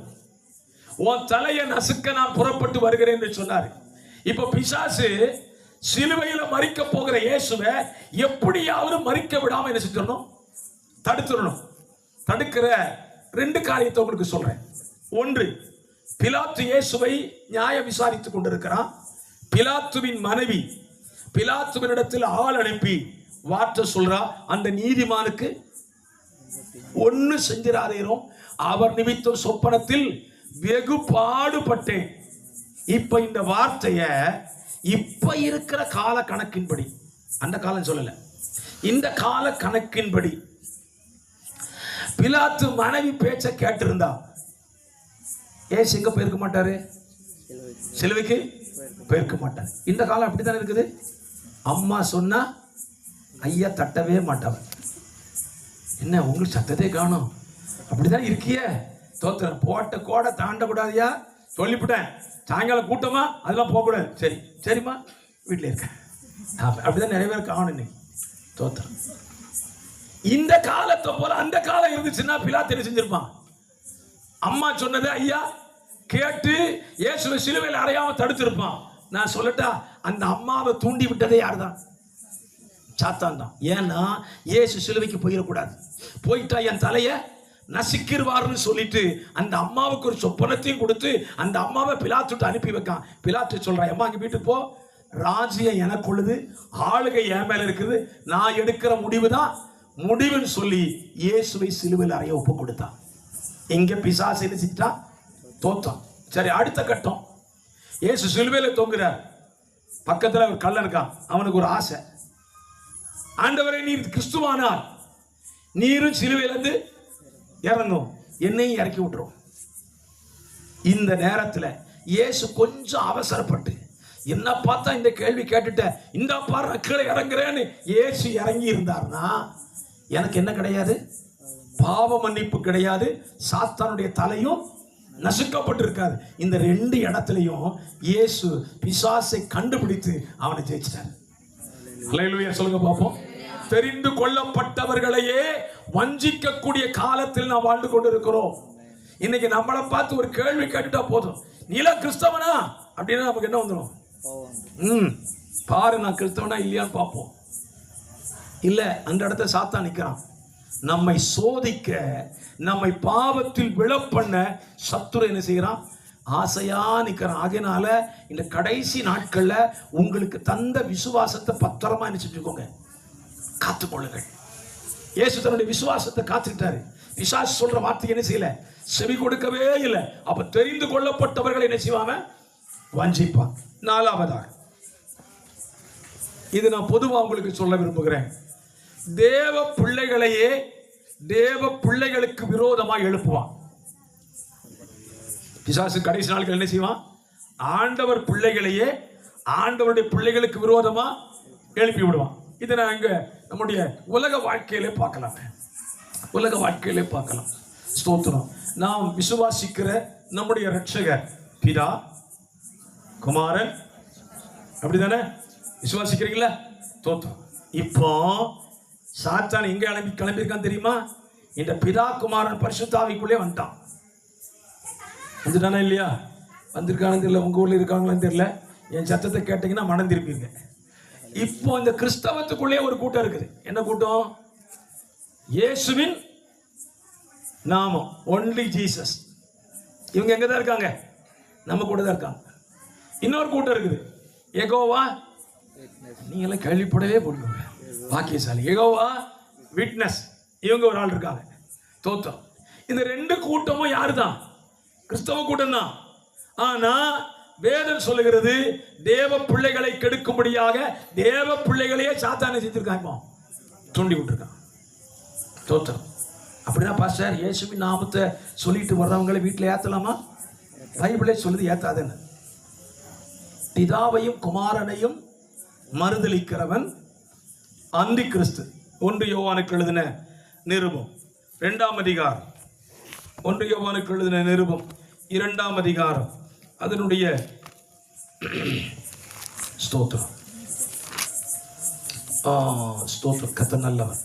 உன் தலையை நசுக்க நான் புறப்பட்டு வருகிறேன் என்று சொன்னார். இப்ப பிசாசு சிலுவையில மரிக்க போகிற இயேசுவை எப்படியாவது மரிக்க விடாம என்ன செஞ்சிடணும்? தடுத்துடணும். தடுக்கிற 2 காரியத்தை உங்களுக்கு சொல்றேன். ஒன்று, பிலாத்து இயேசுவை நியாயம் விசாரித்துக் கொண்டிருக்கிறான். பிலாத்துவின் மனைவி பிலாத்துவினிடத்தில் ஆள் அனுப்பி வார்த்தை சொல்றா, அந்த நீதிமானுக்கு ஒன்னு செஞ்சிராதேரும், அவர் நிமித்தம் சொப்பனத்தில் வெகு பாடுபட்டேன். இப்ப இந்த வார்த்தைய இப்ப இருக்கிற கால கணக்கின்படி, அந்த காலம் சொல்லல, இந்த கால கணக்கின்படி பிலாத்து மனைவி பேச்ச கேட்டிருந்தா ஏசு எங்க போயிருக்க மாட்டாரு? சிலுவைக்கு போயிருக்க மாட்டார். இந்த காலம் அப்படித்தானே இருக்குது. அம்மா சொன்னா ஐயா தட்டவே மாட்டாங்க. என்ன உங்களுக்கு சத்தத்தை காணும்? அப்படிதான் இருக்கிய தோத்திரம் போட்ட கோடை தாண்டக்கூடாதியா சொல்லிவிட்டேன். சாயங்காலம் கூட்டமா அதெல்லாம் போகக்கூடாது. சரி சரிம்மா வீட்டில் இருக்க. அப்படிதான் நிறைய பேர் காணும் இன்னைக்கு. தோத்திரம். இந்த காலத்தை போல அந்த காலம் இருந்துச்சுன்னா பிலாத்து என்ன செஞ்சிருப்பான்? அம்மா சொன்னதை ஐயா கேட்டு இயேசுவை சிலுவையில் அறையாம தடுத்திருப்பான். நான் சொல்லட்டா, அந்த அம்மாவை தூண்டி விட்டதே யாருதான்? சாத்தான் தான். ஏன்னா இயேசு சிலுவைக்கு போயிடக்கூடாது, போயிட்டா என் தலைய நசிக்கிருவார்னு சொல்லிட்டு அந்த அம்மாவுக்கு ஒரு சொப்பனத்தையும் கொடுத்து அந்த அம்மாவை பிலாத்துட்டு அனுப்பி வைக்கான். பிலாத்து சொல்றான், அம்மா அங்க வீட்டுக்கு போ, ராஜ்யம் எனக்கு உள்ளது, ஆளுகை என் மேல இருக்குது, நான் எடுக்கிற முடிவு தான் முடிவுன்னு சொல்லி இயேசுவை சிலுவையில் அறைய ஒப்பு கொடுத்தான். எங்க பிசாசு என்ன செஞ்சா? தோத்தான். சரி, அடுத்த கட்டம். இயேசு சிலுவையில தொங்குறார். பக்கத்துல ஒரு கள்ளன் இருக்கான். அவனுக்கு ஒரு ஆசை, ஆண்டவரை நீர் கிறிஸ்துவானார் நீரும் சிலுவையிலிருந்து இறங்கும், என்னையும் இறக்கி விட்டுரும். இந்த நேரத்தில் இயேசு கொஞ்சம் அவசரப்பட்டு, என்ன பார்த்தா இந்த கேள்வி கேட்டுட்ட, இந்த பாரு கீழே இறங்குறேன்னு இயேசு இறங்கி இருந்தார்னா எனக்கு என்ன கிடையாது? பாவ மன்னிப்பு கிடையாது, சாத்தானுடைய தலையும் நசுக்கப்பட்டிருக்காது. இந்த 2 இடத்துலையும் இயேசு பிசாசை கண்டுபிடித்து அவனை ஜெயிச்சிட்டார். அல்லேலூயா சொல்லுங்க பாப்போம். தெரிந்து கொள்ளப்பட்டவர்களையே வஞ்சிக்கக்கூடிய காலத்தில் நாம் வாழ்ந்து கொண்டிருக்கிறோம். இன்னைக்கு நம்மளை பார்த்து ஒரு கேள்வி கேட்டுட்டா போதும், நீல கிறிஸ்தவனா அப்படின்னா நமக்கு என்ன வந்துடும்? பாரு நான் கிறிஸ்தவனா இல்லையான்னு பார்ப்போம். இல்ல, அந்த இடத்துல சாத்தான் நிற்கிறான். நம்மை சோதிக்க, நம்மை பாவத்தில் விழப்பண்ண சத்துரு என்ன செய்யறான்? ஆசையா நிற்கிறான். ஆகையினால இந்த கடைசி நாட்கள்ல உங்களுக்கு தந்த விசுவாசத்தை பத்திரமா என்ன செஞ்சுக்கோங்க, காத்துக்கொள்ளுங்கள். இயேசு தன்னுடைய விசுவாசத்தை காத்துக்கிட்டாரு. பிசாசு சொல்ற வார்த்தை என்ன செய்யல? செவி கொடுக்கவே இல்லை. அப்ப தெரிந்து கொள்ளப்பட்டவர்களை என்ன செய்வாங்க? வஞ்சிப்பான். 4வதாக, இது நான் பொதுவா உங்களுக்கு சொல்ல விரும்புகிறேன். தேவ பிள்ளைகளையே தேவ பிள்ளைகளுக்கு விரோதமாக எழுப்புவான் பிசாசு. கடைசி நாட்கள் என்ன செய்வான்? ஆண்டவர் பிள்ளைகளையே ஆண்டவருடைய பிள்ளைகளுக்கு விரோதமா எழுப்பி விடுவான். இதை நான் இங்க நம்முடைய உலக வாழ்க்கையிலே பார்க்கலாம். உலக வாழ்க்கையிலே பார்க்கலாம். ஸ்தோத்திரம். நாம் விசுவாசிக்கிற நம்முடைய இரட்சகர் பிதா, குமாரன், அப்படிதானே? விசுவாசிக்கிறீங்களா? ஸ்தோத்திரம். இப்போ சாத்தான் எங்க கிளம்பியிருக்கான் தெரியுமா? இந்த பிதா, குமாரன், பரிசுத்தாவிக்குள்ளே வந்துட்டான். வந்துட்டானா இல்லையா? வந்திருக்கானு தெரியல, உங்க ஊர்ல இருக்காங்களான்னு தெரியல. என் சத்தத்தை கேட்டீங்கன்னா மனம் திரும்பிங்க. இப்போ இந்த கிறிஸ்தவத்துக்குள்ளே ஒரு கூட்டம் இருக்குது. என்ன கூட்டம்? இயேசுவின் நாமம், ஒன்லி ஜீசஸ். இவங்க எங்க தான் இருக்காங்க? நம்ம கூட தான் இருக்காங்க. இன்னொரு கூட்டம் இருக்குது, யெகோவா. நீங்க எல்லாம் கேள்விப்படவே போடுங்க, பாக்கியசாலி. யெகோவா விட்னஸ். இவங்க ஒரு ஆள் இருக்காங்க. தோத்திரம். இந்த ரெண்டு கூட்டமும் யாரு தான்? கிறிஸ்தவ கூட்டம் தான். ஆனா வேதம் சொல்லுகிறது தேவ பிள்ளைகளை கெடுக்கும்படியாக தேவ பிள்ளைகளையே சாத்தானை செஞ்சிருக்காங்க, தூண்டி விட்டுருக்கான். தோத்திரம். அப்படின்னா பாஸ்டர் இயேசுவின் நாமத்தை சொல்லிட்டு வர்றவங்களை வீட்டில் ஏத்தலாமா? பைபிளே சொல்லுது ஏத்தாதுன்னு. பிதாவையும் குமாரனையும் மறுதலிக்கிறவன் அந்தி கிறிஸ்து. 1 யோவானுக்கு எழுதின நிருபம் 2ஆம் அதிகாரம். 1 யோவானுக்கு எழுதின நிருபம் 2ஆம் அதிகாரம். அதனுடைய ஸ்தோத்திரம் ஸ்தோத்திரம் கத்த நல்லவன்.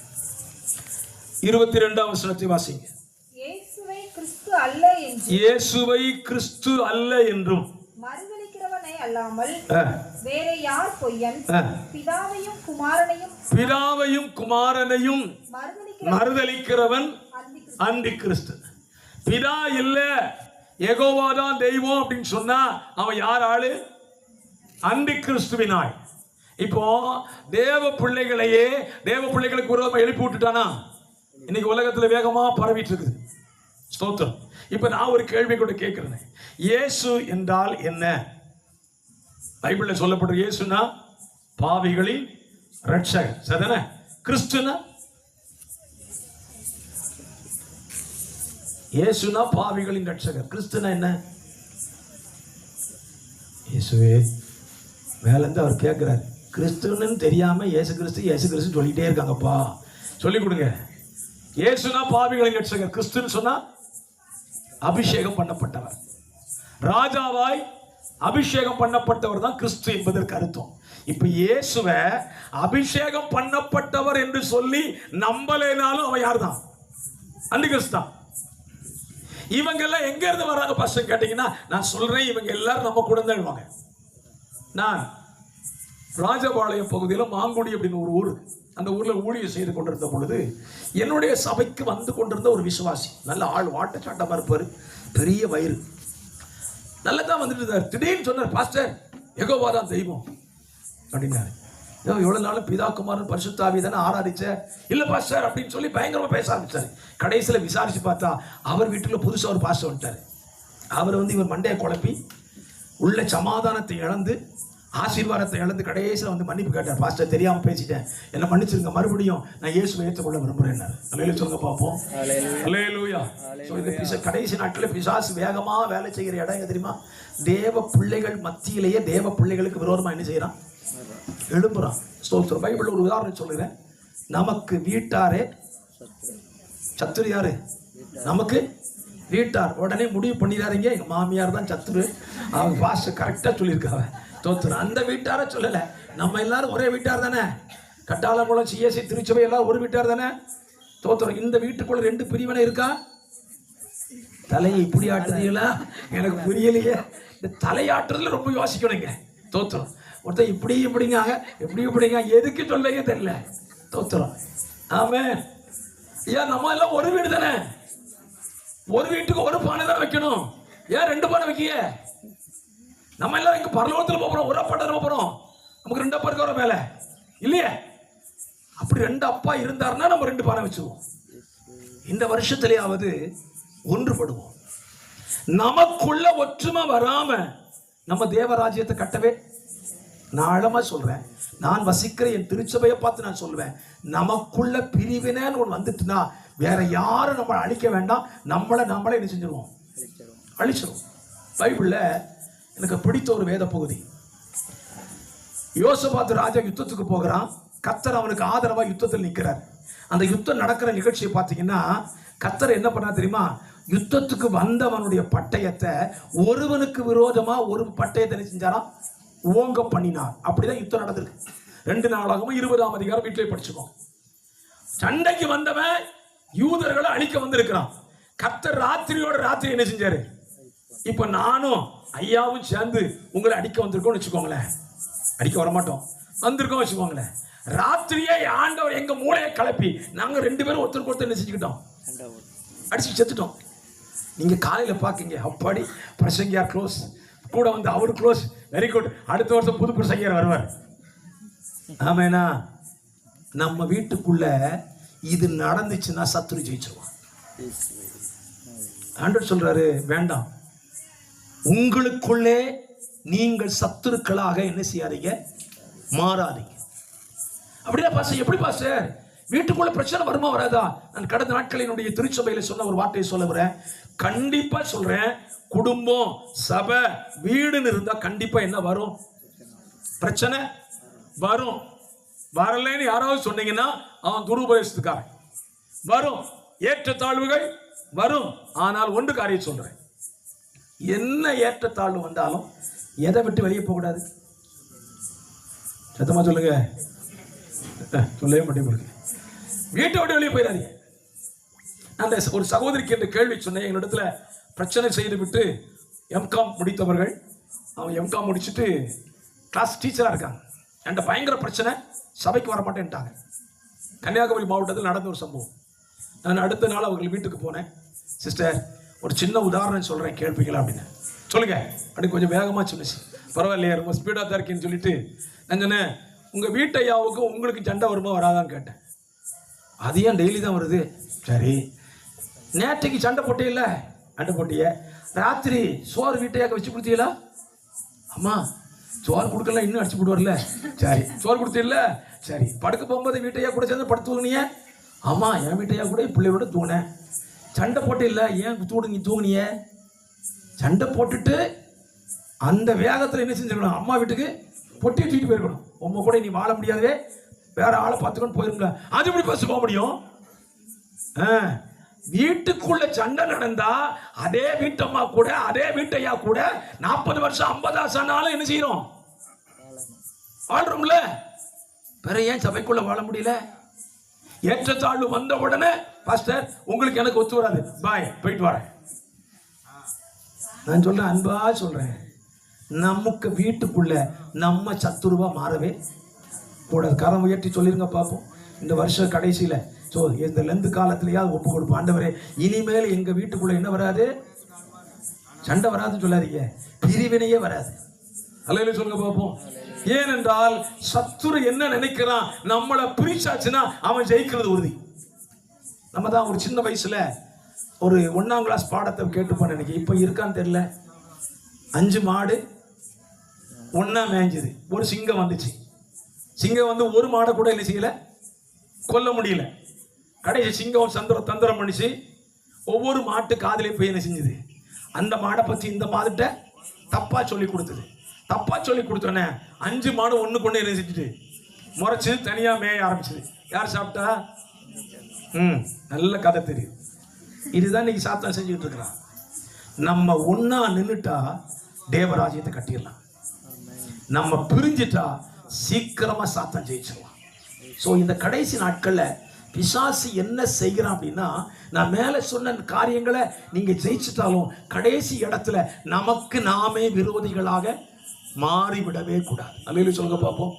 22ஆம் வசனத்தை வாசிங்க. இயேசுவை கிறிஸ்து அல்ல என்று, இயேசுவை கிறிஸ்து அல்ல என்றும் மறுதலிக்கிறவனை அல்லாமல் வேற யார் பொய்யன்? பிதாவையும் குமாரனையும் மறுதலிக்கிறவன் அந்தி கிறிஸ்து. பிதா இல்ல யெகோவாதான் தெய்வம் அப்படின்னு சொன்னா அவன் யார் ஆளு? அந்தி கிறிஸ்துவினாய். இப்போ தேவ பிள்ளைகளுக்கு விரோதமா எழுப்பி விட்டுட்டானா? இன்னைக்கு உலகத்துல வேகமா பரவிட்டு இருக்குது. ஸ்தோத்திரம். இப்ப நான் ஒரு கேள்வி கூட கேட்கிறேன். இயேசு என்றால் என்ன? பைபிள்ல சொல்லப்படுற இயேசுனா பாவிகளின் ரட்சகர், சரிதானே? கிறிஸ்துனா இயேசுனா பாவிகளின் ரட்சகர், கிறிஸ்துனா என்ன? இயேசுவே மேல இருந்து அவர் கேட்கிறார், கிறிஸ்துன்னு தெரியாம இயேசு கிறிஸ்து சொல்லிட்டே இருக்காங்கப்பா, சொல்லி கொடுங்க. இயேசுனா பாவிகளின் ரட்சகர், கிறிஸ்துன்னு சொன்னா அபிஷேகம் பண்ணப்பட்டவர், ராஜாவாய் அபிஷேகம் பண்ணப்பட்டவர் தான் கிறிஸ்து என்பதற்கு அர்த்தம். இப்ப இயேசுவை அபிஷேகம் பண்ணப்பட்டவர் என்று சொல்லி நம்பலைனாலும் அவன் யார் தான்? அந்தி கிறிஸ்து தான். இவங்க எல்லாம் எங்க இருந்து வராங்க பாஸ்டர் கேட்டீங்கன்னா, நான் சொல்றேன் இவங்க எல்லாரும் நம்ம கூட தான் இருவாங்க. நான் ராஜபாளையம் பகுதியில் மாங்குடி அப்படின்னு ஒரு ஊர், அந்த ஊர்ல ஊழியம் செய்து கொண்டிருந்த பொழுது என்னுடைய சபைக்கு வந்து கொண்டிருந்த ஒரு விசுவாசி, நல்ல ஆள், வாட்டச்சாட்டமா இருப்பாரு, பெரிய வயிறு, நல்லதான் வந்துட்டு இருந்தார். திடீர்னு சொன்னார், பாஸ்டர் யெகோவா தான் தெய்வம் அப்படின்னாரு. எவ்வளவு நாளும் பிதா குமாரன் பரிசுத்த ஆவியை தானே ஆராதிச்ச? இல்ல பாஸ்டர் அப்படின்னு சொல்லி பயங்கரமா பேச ஆரம்பிச்சாரு. கடைசியில விசாரிச்சு பார்த்தா அவர் வீட்டுல புதுசா ஒரு பாஸ்டர் வந்துட்டாரு. அவர் இவர் மண்டையை குழப்பி உள்ள சமாதானத்தை இழந்து ஆசீர்வாதத்தை இழந்து கடைசியில் மன்னிப்பு கேட்டார். பாஸ்டர் தெரியாம பேசிட்டேன், என்ன மன்னிச்சிருங்க, மறுபடியும் நான் இயேசுவை ஏற்றுக்கொள்ள விரும்புறேன். அல்லேலூயா சொல்லுங்க பார்ப்போம். அல்லேலூயா. கடைசி நாட்களில் பிசாசு வேகமா வேலை செய்கிற இடம் எங்க தெரியுமா? தேவ பிள்ளைகள் மத்தியிலேயே தேவ பிள்ளைகளுக்கு விரோதமா என்ன செய்யறான்? எழுப்புறான். ஸ்தோத்திரம். பைபிள் ஒரு உதாரணம் சொல்லுறேன். நமக்கு வீட்டாரே சத்துரு. யாரு? நமக்கு வீட்டார். உடனே முடிவு பண்ணிடாதீங்க எங்க மாமியார் தான் சத்துரு, அவங்க பாஸ்டர் கரெக்டா சொல்லியிருக்காங்க. தோத்துறோம். அந்த வீட்டார சொல்லல, நம்ம எல்லாரும் ஒரே வீட்டார் தானே. கட்டாளங்குளம் சிஎஸ்சி திருச்சபை எல்லாரும் ஒரு வீட்டார் தானே. தோத்துறோம். இந்த வீட்டுக்குள்ள 2 பிரிவினை இருக்கா? தலையை இப்படி ஆட்டுறீங்களா? எனக்கு புரியலையே. இந்த தலையாட்டுறதுல ரொம்ப யோசிக்கணுங்க. தோத்துறோம். ஒருத்தர் இப்படிங்க எதுக்கு சொல்லுங்க தெரியல. தோத்துறோம். ஆமே. ஏன் நம்ம எல்லாம் ஒரு வீடு தானே, ஒரு வீட்டுக்கு ஒரு பானை தான் வைக்கணும். ஏன் 2 பானை வைக்கிய? நம்ம எல்லாம் இங்க பரலோகத்தில் போறோம், ஒரு அப்பா போறோம், நமக்கு 2 அப்பா இருக்க வர மேல இல்லையே. அப்படி 2 அப்பா இருந்தாருன்னா நம்ம 2 பானை வச்சுருவோம். இந்த வருஷத்திலேயாவது ஒன்றுபடுவோம். நமக்குள்ள ஒற்றுமை வராம நம்ம தேவராஜ்யத்தை கட்டவே. நான் ஆழமா சொல்றேன், நான் வசிக்கிற என் திருச்சபையை பார்த்து நான் சொல்லுவேன், நமக்குள்ள பிரிவினைன்னு ஒன்று வந்துட்டுனா வேற யாரும் நம்மளை அழிக்க வேண்டாம், நம்மளை என்ன செஞ்சிருவோம்? அழிச்சிருவோம். பைபிள்ல எனக்கு பிடித்த ஒரு வேத பகுதி, யோசபாத் ராஜா யுத்தத்துக்கு போகிறான். கர்த்தர் அவனுக்கு ஆதரவா யுத்தத்தில் நிற்கிறார். அந்த யுத்தம் நடக்கிற நிகழ்ச்சியை பார்த்தீங்கன்னா கர்த்தர் என்ன பண்ணா தெரியுமா? யுத்தத்துக்கு வந்தவனுடைய பட்டயத்தை ஒருவனுக்கு விரோதமா ஒரு பட்டயத்தை செஞ்சாராம், ஓங்க பண்ணினார். அப்படிதான் யுத்தம் நடந்திருக்கு. 2 நாளாகவும் 20ஆம் அதிகாரம் வீட்டிலே படிச்சுக்கோம். சண்டைக்கு வந்தவன் யூதர்களை அழிக்க வந்திருக்கிறான். கர்த்தர் ராத்திரியோட ராத்திரி என்ன செஞ்சாரு? இப்ப நானும் ஐயாவும் சேர்ந்து உங்களை அடிக்க வந்திருக்கோம்னு வச்சுக்கோங்களேன். அடிக்க வரமாட்டோம், வந்திருக்கோம் வச்சுக்கோங்களேன். ராத்திரியே ஆண்டவர் எங்க மூளையை கலப்பி நாங்க 2 பேரும் ஒருத்தருக்கு ஒருத்தர் என்ன செஞ்சுக்கிட்டோம்? அடிச்சு செத்துட்டோம். நீங்க காலையில பாக்கீங்க, அப்பாடி பிரசங்கியார் க்ளோஸ், கூட அவர் க்ளோஸ், வெரி குட், அடுத்த வருஷம் புது பிரசங்கியார் வருவார். ஆமேனா? நம்ம வீட்டுக்குள்ள இது நடந்துச்சுன்னா சத்துரு ஜெயிச்சிருவான். ஆண்டவர் சொல்றாரு, வேண்டாம், உங்களுக்குள்ளே நீங்கள் சத்துருக்களாக என்ன செய்யாதீங்க, மாறாதீங்க. அப்படின்னா பாஸ்டர், எப்படி பாஸ்டர் வீட்டுக்குள்ள பிரச்சனை வருமா வராதா? நான் கடந்த நாட்களினுடைய திருச்சபையில சொன்ன ஒரு வார்த்தையை சொல்ல வரேன். கண்டிப்பா சொல்றேன், குடும்பம், சபை, வீடுன்னு இருந்தா கண்டிப்பா என்ன வரும்? பிரச்சனை வரும். வரலன்னு யாராவது சொன்னீங்கன்னா அவன் துருபதேசத்துக்காரன். வரும், ஏற்றத்தாழ்வுகள் வரும். ஆனால் ஒன்று காரியம் சொல்றேன், என்ன ஏற்றத்தாழ்வு வந்தாலும் எதை விட்டு வெளியே போக கூடாது. சத்தமா சொல்லுங்க, சொல்லவே மாட்டேங்க. வீட்டை விட்டு வெளியே போயிடாதீங்க. அந்த ஒரு சகோதரிக்கு இந்த கேள்வி சொன்னேன். எங்களிடத்துல பிரச்சனை செய்து விட்டு எம்காம் முடித்தவர்கள், அவங்க எம்காம் முடிச்சுட்டு கிளாஸ் டீச்சராக இருக்காங்க. என்கிட்ட பயங்கர பிரச்சனை, சபைக்கு வர மாட்டேன்ட்டாங்க. கன்னியாகுமரி மாவட்டத்தில் நடந்த ஒரு சம்பவம். நான் அடுத்த நாள் அவர்கள் வீட்டுக்கு போனேன். சிஸ்டர், ஒரு சின்ன உதாரணம் சொல்கிறேன், கேட்பீங்களா அப்படின்னு. சொல்லுங்க அப்படி கொஞ்சம் வேகமாக சொன்னிச்சு. பரவாயில்லையா, ரொம்ப ஸ்பீடாக தான் இருக்கேன்னு சொல்லிட்டு நான் சொன்னேன், உங்கள் வீட்டையாவுக்கு உங்களுக்கு சண்டை வருமா வராதான்னு கேட்டேன். அது ஏன் டெய்லி தான் வருது? சரி, நேற்றைக்கு சண்டை போட்டியில்ல, சண்டை போட்டிய ராத்திரி சோறு வீட்டையாக்க வச்சு கொடுத்தீங்களா? அம்மா சோறு கொடுக்கல, இன்னும் அடிச்சு போடுவார்ல. சரி, சோறு கொடுத்தீல்ல. சரி, படுக்க போகும்போது வீட்டையா கூட சேர்ந்து படுத்து தூங்குனிய? ஆமா, என் வீட்டையா கூட பிள்ளையோட தூங்கினேன். சண்டை போட்டு இல்லை, ஏன் தூங்குனிய? சண்டை போட்டுட்டு அந்த வேகத்தில் என்ன செஞ்சிருக்கணும்? அம்மா வீட்டுக்கு பொட்டியை தூக்கிட்டு போயிருக்கணும். உங்க கூட நீ வாழ முடியாதே, வேற ஆளை பார்த்துக்கொண்டு போயிருங்களா? அது எப்படி பஸ் போக முடியும்? வீட்டுக்குள்ள சண்டை நடந்தா அதே வீட்டம்மா கூட, அதே வீட்டையா கூட 40 வருஷம் 50 வருஷம் ஆனாலும் என்ன செய்யறோம்? வாழ்றோம்ல. வேற ஏன் சபைக்குள்ள வாழ முடியல? ஏற்றத்தாழ்வு வந்த உடனே பாஸ்டர் உங்களுக்கு எனக்கு ஒத்து வராது, பாய், போயிட்டு வரேன். நான் சொல்றேன், அன்பா சொல்றேன், நமக்கு வீட்டுக்குள்ள நம்ம சத்துருவா மாறவே கூடாது. கரம் உயர்த்தி சொல்லிருங்க பார்ப்போம். இந்த வருஷம் கடைசியில இந்த லெந்து காலத்திலேயாவது ஒப்பு கொடுப்போம். ஆண்டவரே, இனிமேல் எங்க வீட்டுக்குள்ள என்ன வராது? சண்டை வராதுன்னு சொல்லாதீங்க, பிரிவினையே வராது. அல்லேலூயா சொல்லுங்க பார்ப்போம். ஏனென்றால் சத்துரு என்ன நினைக்கிறான்? நம்மளை பிரிச்சாச்சுன்னா அவன் ஜெயிக்கிறது உறுதி. நம்ம தான் ஒரு சின்ன வயசுல ஒரு 1ஆம் கிளாஸ் பாடத்தை கேட்டுப்போம் நினைக்கிறேன். இப்ப இருக்கான்னு தெரியல. 5 மாடு ஒன்னா மேய்ஞ்சுது. ஒரு சிங்கம் வந்துச்சு. சிங்கம் வந்து ஒரு மாடை கூட என்ன செய்யல, கொல்ல முடியல. கடைசி சிங்கம் தந்திரம் பண்ணிச்சு. ஒவ்வொரு மாட்டு காதலையும் போய் என்ன செஞ்சது, அந்த மாடை பத்தி இந்த மாடுகிட்ட தப்பா சொல்லி கொடுத்தது. தப்பா சொல்லி கொடுத்தோன்னே 5 மாடு ஒண்ணு கொண்டு என்ன செஞ்சுட்டு முறைச்சு தனியா மேய ஆரம்பிச்சது. யார் சாப்பிட்டா? நல்ல கதை தெரியும். இதுதான் இன்னைக்கு சாத்தான் செஞ்சுக்கிட்டு இருக்கிறான். நம்ம ஒன்னா நின்றுட்டா தேவராஜ்யத்தை கட்டிடலாம். நம்ம பிரிஞ்சிட்டா சீக்கிரமா சாத்தான் ஜெயிச்சிடலாம். ஸோ இந்த கடைசி நாட்கள்ல பிசாசு என்ன செய்கிறான் அப்படின்னா, நான் மேலே சொன்ன காரியங்களை நீங்க ஜெயிச்சிட்டாலும் கடைசி இடத்துல நமக்கு நாமே விரோதிகளாக மாறிவிடவே கூடாது. அல்லேலூயா சொல்லுங்க பார்ப்போம்.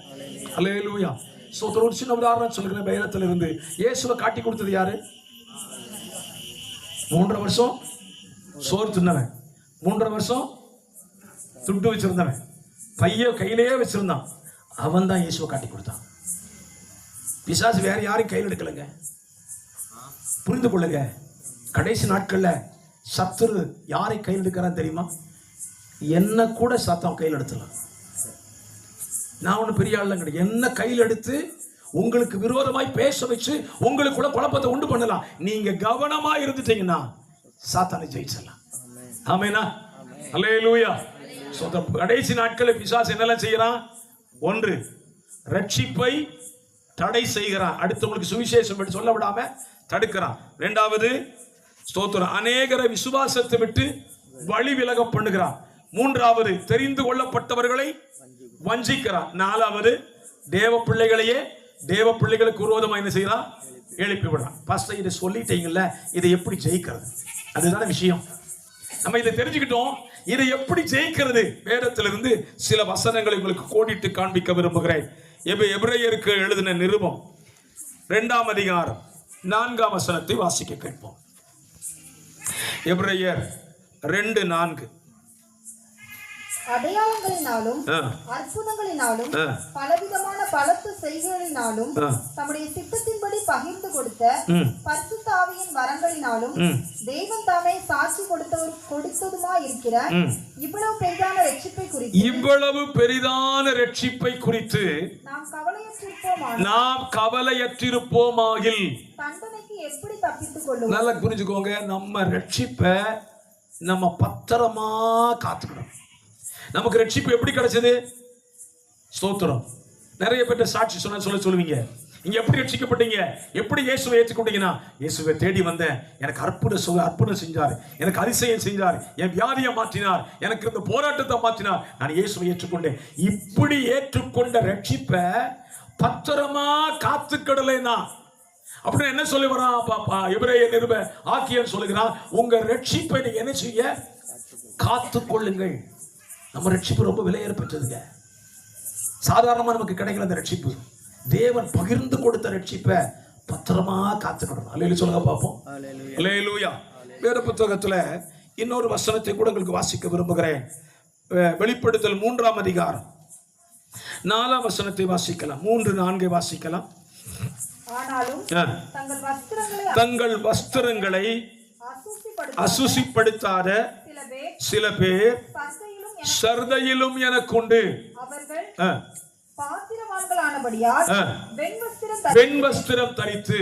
அல்லேலூயா. ஸோ ஒரு சின்ன உதாரணம் சொல்லுங்க. வேதத்துல இருந்து இயேசுவை காட்டி கொடுத்தது யாரு? 3.5 வருஷம் சோறு தின்னவன், 3.5 வருஷம் துட்டு வச்சிருந்தவன், பைய கையிலேயே வச்சிருந்தான். அவன் தான் இயேசுவை காட்டி கொடுத்தான். பிசாசு வேற யாரையும் கையில் எடுக்கலைங்க. புரிந்து கொள்ளுங்க. கடைசி நாட்கள்ல சத்துரு யாரை கையில் எடுக்கிறான்னு தெரியுமா? என்ன கூட சாத்தான் கையில் எடுத்துலாம். நான் ஒண்ணு பெரிய ஆள் கிடையாது. என்ன கையில் எடுத்து உங்களுக்கு விரோதமாய் பேச வச்சு உங்களுக்குள்ள குழப்பத்தை உண்டு பண்ணலாம். நீங்க கவனமா இருந்துட்டீங்கன்னா சாத்தானை ஜெயிச்சிடலாம். ஆமெனா? அல்லேலூயா. கடைசி நாட்களில் பிசாசு என்னெல்லாம் செய்யறான்? 1, ரட்சிப்பை தடை செய்கிறான். அடுத்தவங்களுக்கு சுவிசேஷம் சொல்ல விடாம தடுக்கிறான். 2வது ஸ்தோத்திரம், அநேகரை விசுவாசத்தை விட்டு வழி விலக பண்ணுகிறான். 3வது தெரிந்து கொள்ளப்பட்டவர்களை வஞ்சிக்கிறான். 4வது தேவ பிள்ளைகளையே தேவ பிள்ளைகளுக்கு விரோதமா என்ன செய்யறான்? எழுப்பி விடுறான். பாஸ்டர், இதை சொல்லிட்டீங்கல்ல, இதை எப்படி ஜெயிக்கிறது? அதுதான விஷயம். நம்ம இதை தெரிஞ்சுக்கிட்டோம். இதை எப்படி ஜெயிக்கிறது? வேதத்திலிருந்து சில வசனங்களை உங்களுக்கு கோடிட்டு காண்பிக்க விரும்புகிறேன். எபிரேயருக்கு எழுதின நிருபம் 2ஆம் அதிகாரம் 4ஆம் வசனத்தை வாசிக்க கேட்போம். எபிரேயர் 2:4. அடையாளங்களினாலும் அற்புதங்களினாலும் பலவிதமான பலத்த செய்கைகளினாலும் தம்முடைய சித்தத்தின்படி பகிர்ந்து கொடுத்த பரிசுத்த ஆவியின் வரங்களினாலும் தேவன் தாமே சாட்சி கொடுத்ததுமா இருக்கிற இவ்வளவு பெரிதான ரட்சிப்பை குறித்து நாம் கவலையற்றிருப்போமாகில் தண்டனைக்கு எப்படி தப்பித்துக் கொள்ளுவோம்? நல்லா புரிஞ்சுக்கோங்க, நம்ம ரட்சிப்பை நம்ம பத்திரமா காத்துக்கணும். நமக்கு ரட்சிப்பு எப்படி கிடைச்சது? ஸ்தோத்திரம். நிறைய பேர்ட்ட சாட்சி சொல்லுவீங்க, நீங்க எப்படி ரட்சிக்கப்பட்டீங்க, எப்படி இயேசுவை ஏற்றுக்கொண்டீங்கன்னா, இயேசுவை தேடி வந்தேன், எனக்கு அற்புதம் செஞ்சார், எனக்கு அதிசயம் செஞ்சார், என் வியாதியை மாற்றினார், எனக்கு இந்த போராட்டத்தை மாற்றினார், நான் இயேசுவை ஏற்றுக்கொண்டேன். இப்படி ஏற்றுக்கொண்ட ரட்சிப்பை பத்திரமா காத்துக்கிடலைன்னா அப்படின்னு என்ன சொல்லி வரான் பாப்பா? எபிரேய நிருப ஆக்கியன் சொல்லுகிறான், உங்க ரட்சிப்பை நீங்க என்ன செய்ய? காத்துக்கொள்ளுங்கள். நம்ம ரட்சிப்பு ரொம்ப விலையேறப்பட்டதுங்க. சாதாரணமா நமக்கு கிடைக்கல அந்த ரட்சிப்பு. தேவன் பகிர்ந்து கொடுத்த ரட்சிப்பை பத்திரமா காத்துக்கணும். அல்லேலூயா சொல்லுங்க பாப்போம். அல்லேலூயா. வேத புத்தகத்துல இன்னொரு வசனத்தை கூட உங்களுக்கு வாசிக்க விரும்புகிறேன். வெளிப்படுத்தல் 3ஆம் அதிகாரம் 4ஆம் வசனத்தை வாசிக்கலாம். 3-4 வாசிக்கலாம். தங்கள் வஸ்திரங்களை அசுசிப்படுத்தாத சில பேர் சர்தையிலும் எனக்கு உண்டு. வெண் வஸ்திரம் தரித்து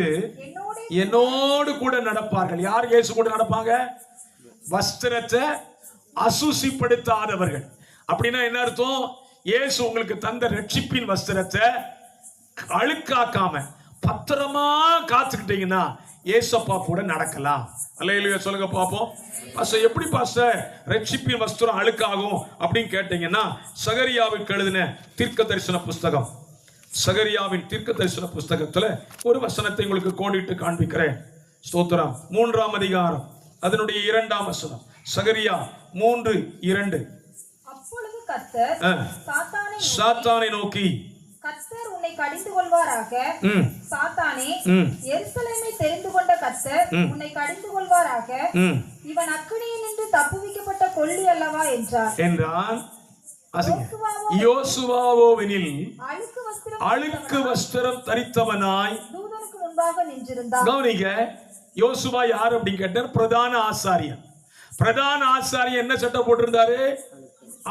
என்னோடு கூட நடப்பார்கள். யார் இயேசு கூட நடப்பாங்க? வஸ்திரத்தை அசுசிப்படுத்தாதவர்கள். அப்படின்னா என்ன அர்த்தம்? இயேசு உங்களுக்கு தந்த ரட்சிப்பின் வஸ்திரத்தை அழுக்காக்காம பத்திரமா காத்துக்கிட்டீங்கன்னா ஏசப்பா கூட நடக்கலாம். அல்லேலூயா சொல்லுங்க பாப்போம். பாஸ்டர் எப்படி பாஸ்டர் ரட்சிப்பின் வஸ்திரம் அழுக்காகும் அப்படின்னு கேட்டீங்கன்னா, சகரியாவுக்கு எழுதின தீர்க்க தரிசன புஸ்தகம், சகரியாவின் தீர்க்க தரிசன புஸ்தகத்துல ஒரு வசனத்தை உங்களுக்கு கோடிட்டு காண்பிக்கிறேன். ஸ்தோத்திரம். 3ஆம் அதிகாரம் அதனுடைய 2ஆம் வசனம். சகரியா 3:2. அப்பொழுது கர்த்தர் சாத்தானை நோக்கி, கர்த்தர் உன்னை கடிந்து கொள்வாராக. சாத்தானே, எருசலேமை தெரிந்து கொண்ட கர்த்தர் உன்னை கடிந்து கொள்வாராக. இவன் அக்கினியில் நின்று தப்புவிக்கப்பட்ட கொள்ளி அல்லவா என்றான். யோசுவாவோவெனில் அழுக்கு வஸ்திரம் தரித்தவனாய் தூதனுக்கு முன்பாக நின்றிருந்தான். கவனிங்க, யோசுவா யார் அப்படின்னு கேட்டார்? பிரதான ஆசாரியன். பிரதான ஆசாரியன் என்ன சட்டை போட்டிருந்தாரு?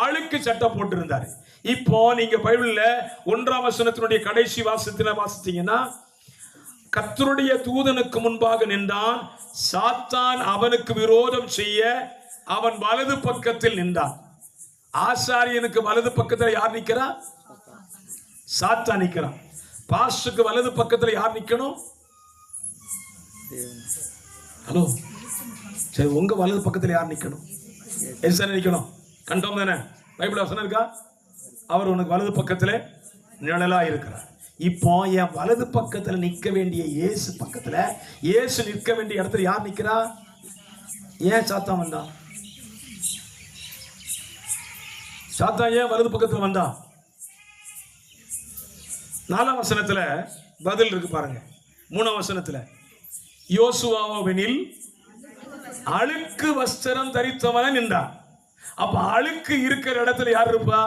அழுக்கு சட்டை போட்டிருந்தாரு. இப்போ நீங்க பைபிள்ல 1ஆம் வசனத்தினுடைய கடைசி வாசத்துல வாசிச்சீங்கன்னா, கர்த்தருடைய தூதனுக்கு முன்பாக நின்றான், சாத்தான் அவனுக்கு விரோதம் செய்ய அவன் வலது பக்கத்தில் நின்றான். ஆசாரியனுக்கு வலது பக்கத்தில் யார் நிக்கிறான்? சாத்தான் நிக்கிறான். பாஸ்டருக்கு வலது பக்கத்தில் யார் நிக்கணும்? ஹலோ, சரி, உங்க வலது பக்கத்தில் யார் நிக்கணும்? எஸ் நிக்கணும். கண்டோம் தானே? பைபிள் வசனம் இருக்கா? அவர் உனக்கு வலது பக்கத்துல நிழலா இருக்கிறார். இப்போ என் வலது பக்கத்துல நிக்க வேண்டிய இயேசு பக்கத்துல, இயேசு நிற்க வேண்டிய இடத்துல யார் நிக்கிறா? ஏன் சாத்தான் வந்தான்? சாத்தான் ஏன் வலது பக்கத்துல வந்தான்? 4ஆம் வசனத்துல பதில் இருக்கு பாருங்க. 3ஆம் வசனத்துல, யோசுவாவெனில் அழுக்கு வஸ்திரம் தரித்தவன நின்றான். அப்ப அழுக்கு இருக்கிற இடத்துல யார் இருப்பா?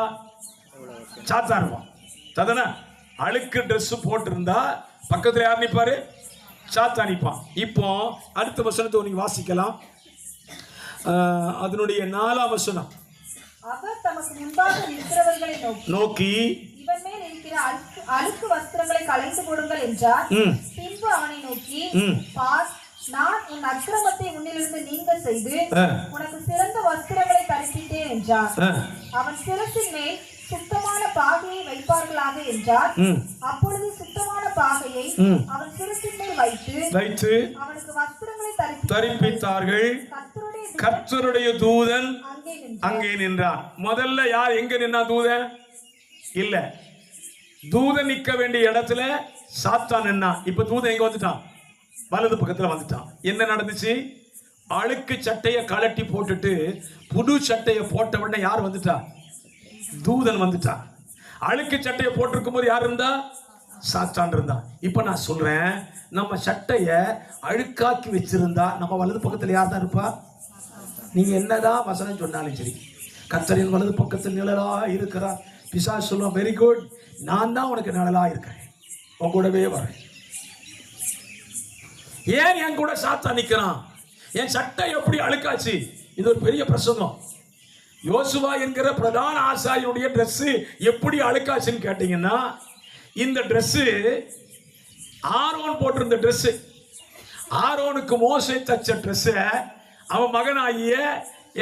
சாத்தான் இருப்பான். ததனா அழுக்கு ட்ரெஸ் போட்டு இருந்தா பக்கத்துல யார் நிப்பாரு? சாத்தான் நிப்பான். இப்போ அடுத்த வசனத்தை நீங்க வாசிக்கலாம். அதனுடைய 4ஆம் வசனம். அவர் தமக்கு முன்பாக நிற்கிறவர்களை நோக்கி இவன் மேல் இருக்கிற அழுக்கு வஸ்திரங்களை களைந்து போடுங்கள் என்றார். பின்பு அவனை நோக்கி, பார், நான் உன் அக்கிரமத்தை உன்னிலிருந்து நீங்க செய்து உனக்கு சிறந்த வஸ்திரங்களை தரிப்பித்தேன் என்றார். அவன் சிரசின் மேல் சுத்தமான பாகையை வைப்பார்களாக என்றார். அப்பொழுது சுத்தமான பாகையை அவன் சிரசின் மேல் வைத்து அவனுக்கு வஸ்திரங்களை தரிப்பித்தார்கள். கர்த்தருடைய தூதன் அங்கே நின்றான். முதல்ல யார் எங்க நின்னா? தூதன் இல்ல. தூதன் நிக்க வேண்டிய இடத்துல சாத்தான் நின்னா. இப்ப தூதன் எங்க வந்துட்டான்? வலது பக்கத்துல வந்துட்டான். என்ன நடந்துச்சு? அழுக்கு சட்டையை கழட்டி போட்டுட்டு புது சட்டையை போட்ட உடனே யார் வந்துட்டா? தூதன் வந்துட்டான். அழுக்கு சட்டையை போட்டிருக்கும் போது யார் இருந்தா? சாத்தான் இருந்தா. இப்ப நான் சொல்றேன், நம்ம சட்டைய அழுக்காக்கி வச்சிருந்தா நம்ம வலது பக்கத்துல யார் தான் இருப்பா? நீங்க என்னதான் வசனம் சொன்னாலும் சரி, கர்த்தரின் வலது பக்கத்தில் நிழலா இருக்கிறார். பிசாசு சொல்லுவான், வெரி குட், நான் தான் உனக்கு நிழலா இருக்கிறேன், உன் கூடவே வரேன். ஏன் என் கூட சாத்தான் நிற்கிறான்? என் சட்டை எப்படி அழுக்காச்சு? இது ஒரு பெரிய பிரசங்கம். யோசுவா என்கிற பிரதான ஆசாரியனுடைய ட்ரெஸ் எப்படி அழுக்காச்சுன்னு கேட்டீங்கன்னா, இந்த ட்ரெஸ் ஆரோன் போட்டிருந்த ட்ரெஸ், ஆரோனுக்கு மோசே தச்ச ட்ரெஸ் அவன் மகனாகிய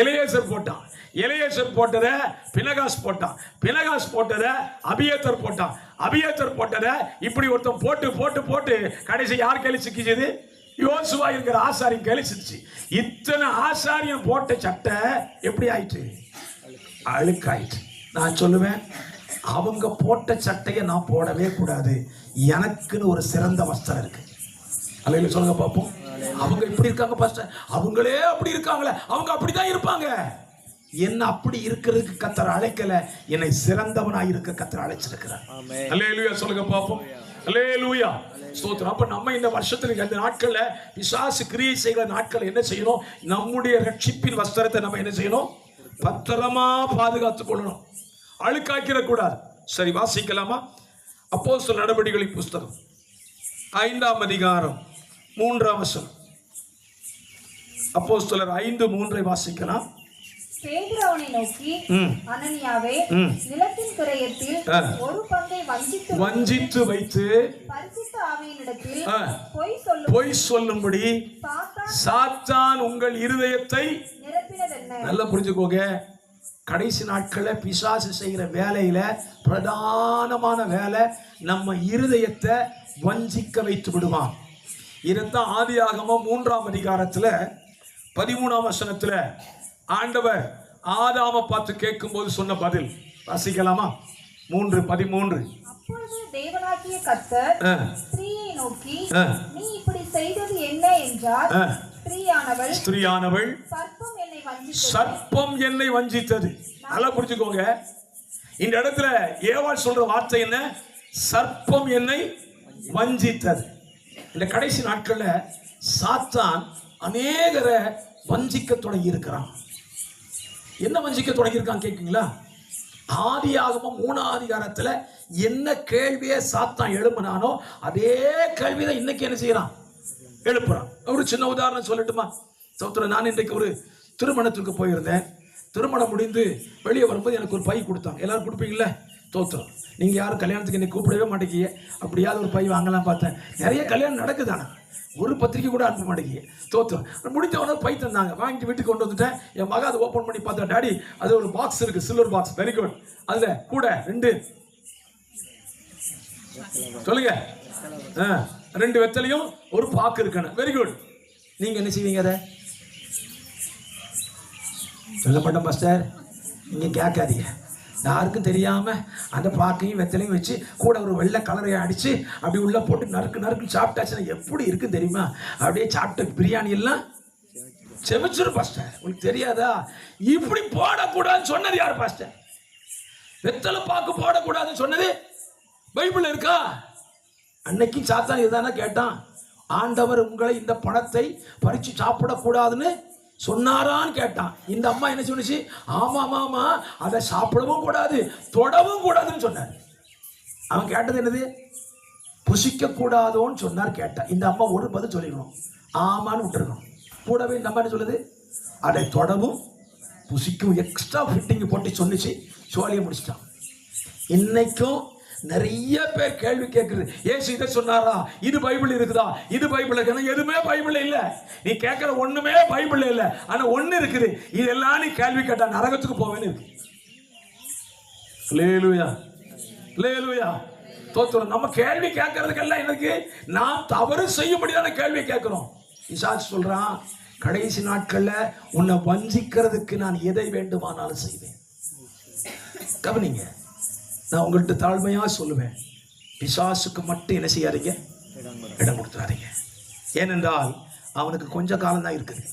எலியேசர் போட்டான். எலியேசர் போட்டதை பினகாஸ் போட்டான். பினகாஸ் போட்டதை அபியேத்தர் போட்டான். அபியேத்தர் போட்டதை இப்படி ஒருத்தன் போட்டு போட்டு போட்டு கடைசி யார் கையில் சிக்கிச்சது? யோசுவா இருக்கிற ஆசாரியம் கழிச்சிருச்சு. இத்தனை ஆசாரியம் போட்ட சட்டை எப்படி ஆயிட்டு? அழுக்காயிட்டு. நான் சொல்லுவேன், அவங்க போட்ட சட்டையை நான் போடவே கூடாது. எனக்குன்னு ஒரு சிறந்த வஸ்திரம் இருக்கு. அல்லையில சொல்லுங்க பார்ப்போம். அவங்க இப்படி இருக்காங்க பாஸ்டர், அவங்களே அப்படி இருக்காங்களே, அவங்க அப்படிதான் இருப்பாங்க. என்ன அப்படி இருக்கிறதுக்கு கர்த்தர் அழைக்கல, என்னை சிறந்தவனாய் இருக்க கர்த்தர் அழைச்சிருக்கிறார். அல்லேலூயா சொல்லுங்க பார்ப்போம். அல்லேலூயா ஸ்தோத்திரம். அப்ப நம்ம இந்த வருஷத்துல இந்த நாட்கள்ல பிசாசு கிரியை செய்கிற நாட்கள் என்ன செய்யணும்? நம்முடைய ரட்சிப்பின் வஸ்திரத்தை நம்ம என்ன செய்யணும்? பத்திரமா பாதுகாத்துக் கொள்ளணும், அழுக்காக்கிட கூடாது. சரி, வாசிக்கலாமா? அப்போஸ்தலர் நடபடிகளின் புஸ்தகம் 5ஆம் அதிகாரம் 3ஆம் வசனம். அப்போஸ்தலர் 5:3 வாசிக்கலாம். பேதுரு அவனை நோக்கி, அனனியாவே, நிலத்தின் கிரயத்தில் ஒரு பங்கை வஞ்சித்து வைத்து பரிசுத்த ஆவியினிடத்தில் பொய் சொல்லும்படி சாத்தான் உங்கள் இருதயத்தை நிரப்பினதென்ன? நல்லா புரிஞ்சுக்கோங்க. கடைசி நாட்கள பிசாசு செய்கிற வேலையில பிரதானமான வேலை நம்ம இருதயத்தை வஞ்சிக்க வைத்து விடுவான். இதைத்தான் ஆதியாகமம் 3ஆம் அதிகாரத்துல 13ஆம் வசனத்துல ஆண்டவர் ஆதாமை பார்த்து கேட்கும் போது சொன்ன பதில் வாசிக்கலாமா? 3:13. அப்பொழுது தேவனாகிய கர்த்தர் ஸ்திரீயை நோக்கி, நீ இப்படி செய்தது என்ன என்றார். ஸ்திரீயானவள் சர்ப்பம் என்னை வஞ்சித்தது. நல்லா புரிஞ்சுக்கோங்க. இந்த இடத்துல ஏவாள் சொல்ற வார்த்தை என்ன? சர்ப்பம் என்னை வஞ்சித்தது. இந்த கடைசி நாட்கள்ல சாத்தான் அநேகரை வஞ்சிக்க தொடங்கி இருக்கிறான். என்ன வஞ்சிக்க தொடங்கி இருக்கான் கேட்குங்களா? ஆதியாகமம் 3ஆம் அதிகாரத்துல என்ன கேள்வியை சாத்தான் எழுப்புனானோ அதே கேள்விதான் இன்னைக்கு என்ன செய்யறான்? எழுப்புறான். ஒரு சின்ன உதாரணம் சொல்லட்டுமா? சௌத்திர, நான் இன்றைக்கு ஒரு திருமணத்துக்கு போயிருந்தேன். திருமணம் முடிந்து வெளியே வரும்போது எனக்கு ஒரு பை கொடுத்தாங்க. எல்லாரும் கொடுப்பீங்கள? தோத்திரம். நீங்க யாரும் கல்யாணத்துக்கு என்னை கூப்பிடவே மாட்டேங்கிங்க. அப்படியாவது ஒரு பை வாங்கலாம் பார்த்தேன். நிறைய கல்யாணம் நடக்குதானா, ஒரு பத்திரிக்கை கூட அனுப்ப மாட்டேங்கிங்க. தோத்திரம். முடிஞ்சவன பை தந்தாங்க, வாங்கிட்டு வீட்டுக்கு கொண்டு வந்துட்டேன். என் மகன் அதை ஓப்பன் பண்ணி பார்த்தா, டாடி அது ஒரு பாக்ஸ் இருக்கு, சில்வர் பாக்ஸ், வெரி குட். அதுல கூட 2 சொல்லுங்க 2 வெத்தலையும் ஒரு பாக்கு இருக்கணும், வெரி குட். நீங்க என்ன செய்வீங்க? அதை சொல்லப்பட்ட மாஸ்டர் நீங்க கேட்காதீங்க. யாருக்கும் தெரியாம அந்த பாக்கையும் வெத்தலையும் வச்சு கூட ஒரு வெள்ளை கலரையை அடிச்சு அப்படி உள்ள போட்டு நறுக்கு நறுக்கு சாப்பிட்டாச்சுன்னா எப்படி இருக்கு தெரியுமா? அப்படியே சாப்பிட்ட பிரியாணி எல்லாம் செமிச்சிரு பாஸ்டர். உங்களுக்கு தெரியாதா? இப்படி போடக்கூடாதுன்னு சொன்னது யார் பாஸ்டர்? வெத்தலை பாக்கு போடக்கூடாதுன்னு சொன்னது பைபிள் இருக்கா? அன்னைக்கு சாத்தான் இதுதானே கேட்டான். ஆண்டவர் உங்களை இந்த பணத்தை பறிச்சு சாப்பிடக்கூடாதுன்னு சொன்னாரான்னு கேட்டான். இந்த அம்மா என்ன சொன்னிச்சு? ஆமா அதை சாப்பிடவும் கூடாது தொடவும் கூடாதுன்னு சொன்னார். அவன் கேட்டது என்னது? புசிக்க கூடாதோன்னு சொன்னார். கேட்டான். இந்த அம்மா ஒரு பதில் சொல்லிக்கணும், ஆமான்னு விட்டுருக்கணும். கூடவே இந்த அம்மா என்ன சொல்லுது? அதை தொடவும் புசிக்கும் எக்ஸ்ட்ரா ஃபிட்டிங் போட்டு சொன்னிச்சு. சோழியை முடிச்சிட்டான். இன்னைக்கும் நிறைய பேர் கேள்வி கேட்குறது, ஏசு இதை சொன்னாரா, இது பைபிள் இருக்குதா, இது பைபிள் இருக்குன்னா எதுவுமே பைபிள் இல்லை. நீ கேட்குற ஒண்ணுமே பைபிள் இல்லை. ஆனா ஒண்ணு இருக்குது, இதெல்லாம் நீ கேள்வி கேட்டா நரகத்துக்கு போவேன்னு இருக்கு. அல்லேலூயா அல்லேலூயா தோத்திரம். நம்ம கேள்வி கேட்கறதுக்கெல்லாம் எனக்கு நாம் தவறு செய்யும்படியான கேள்வி கேட்கிறோம். பிசாசு சொல்றான், கடைசி நாட்கள்ல உன்னை வஞ்சிக்கிறதுக்கு நான் எதை வேண்டுமானாலும் செய்வேன். கவனிங்க, நான் உங்கள்கிட்ட தாழ்மையா சொல்லுவேன், பிசாசுக்கு மட்டும் என்ன செய்யாதீங்க, இடம் கொடுத்துறாதீங்க. ஏனென்றால் அவனுக்கு கொஞ்ச காலம் தான் இருக்குது.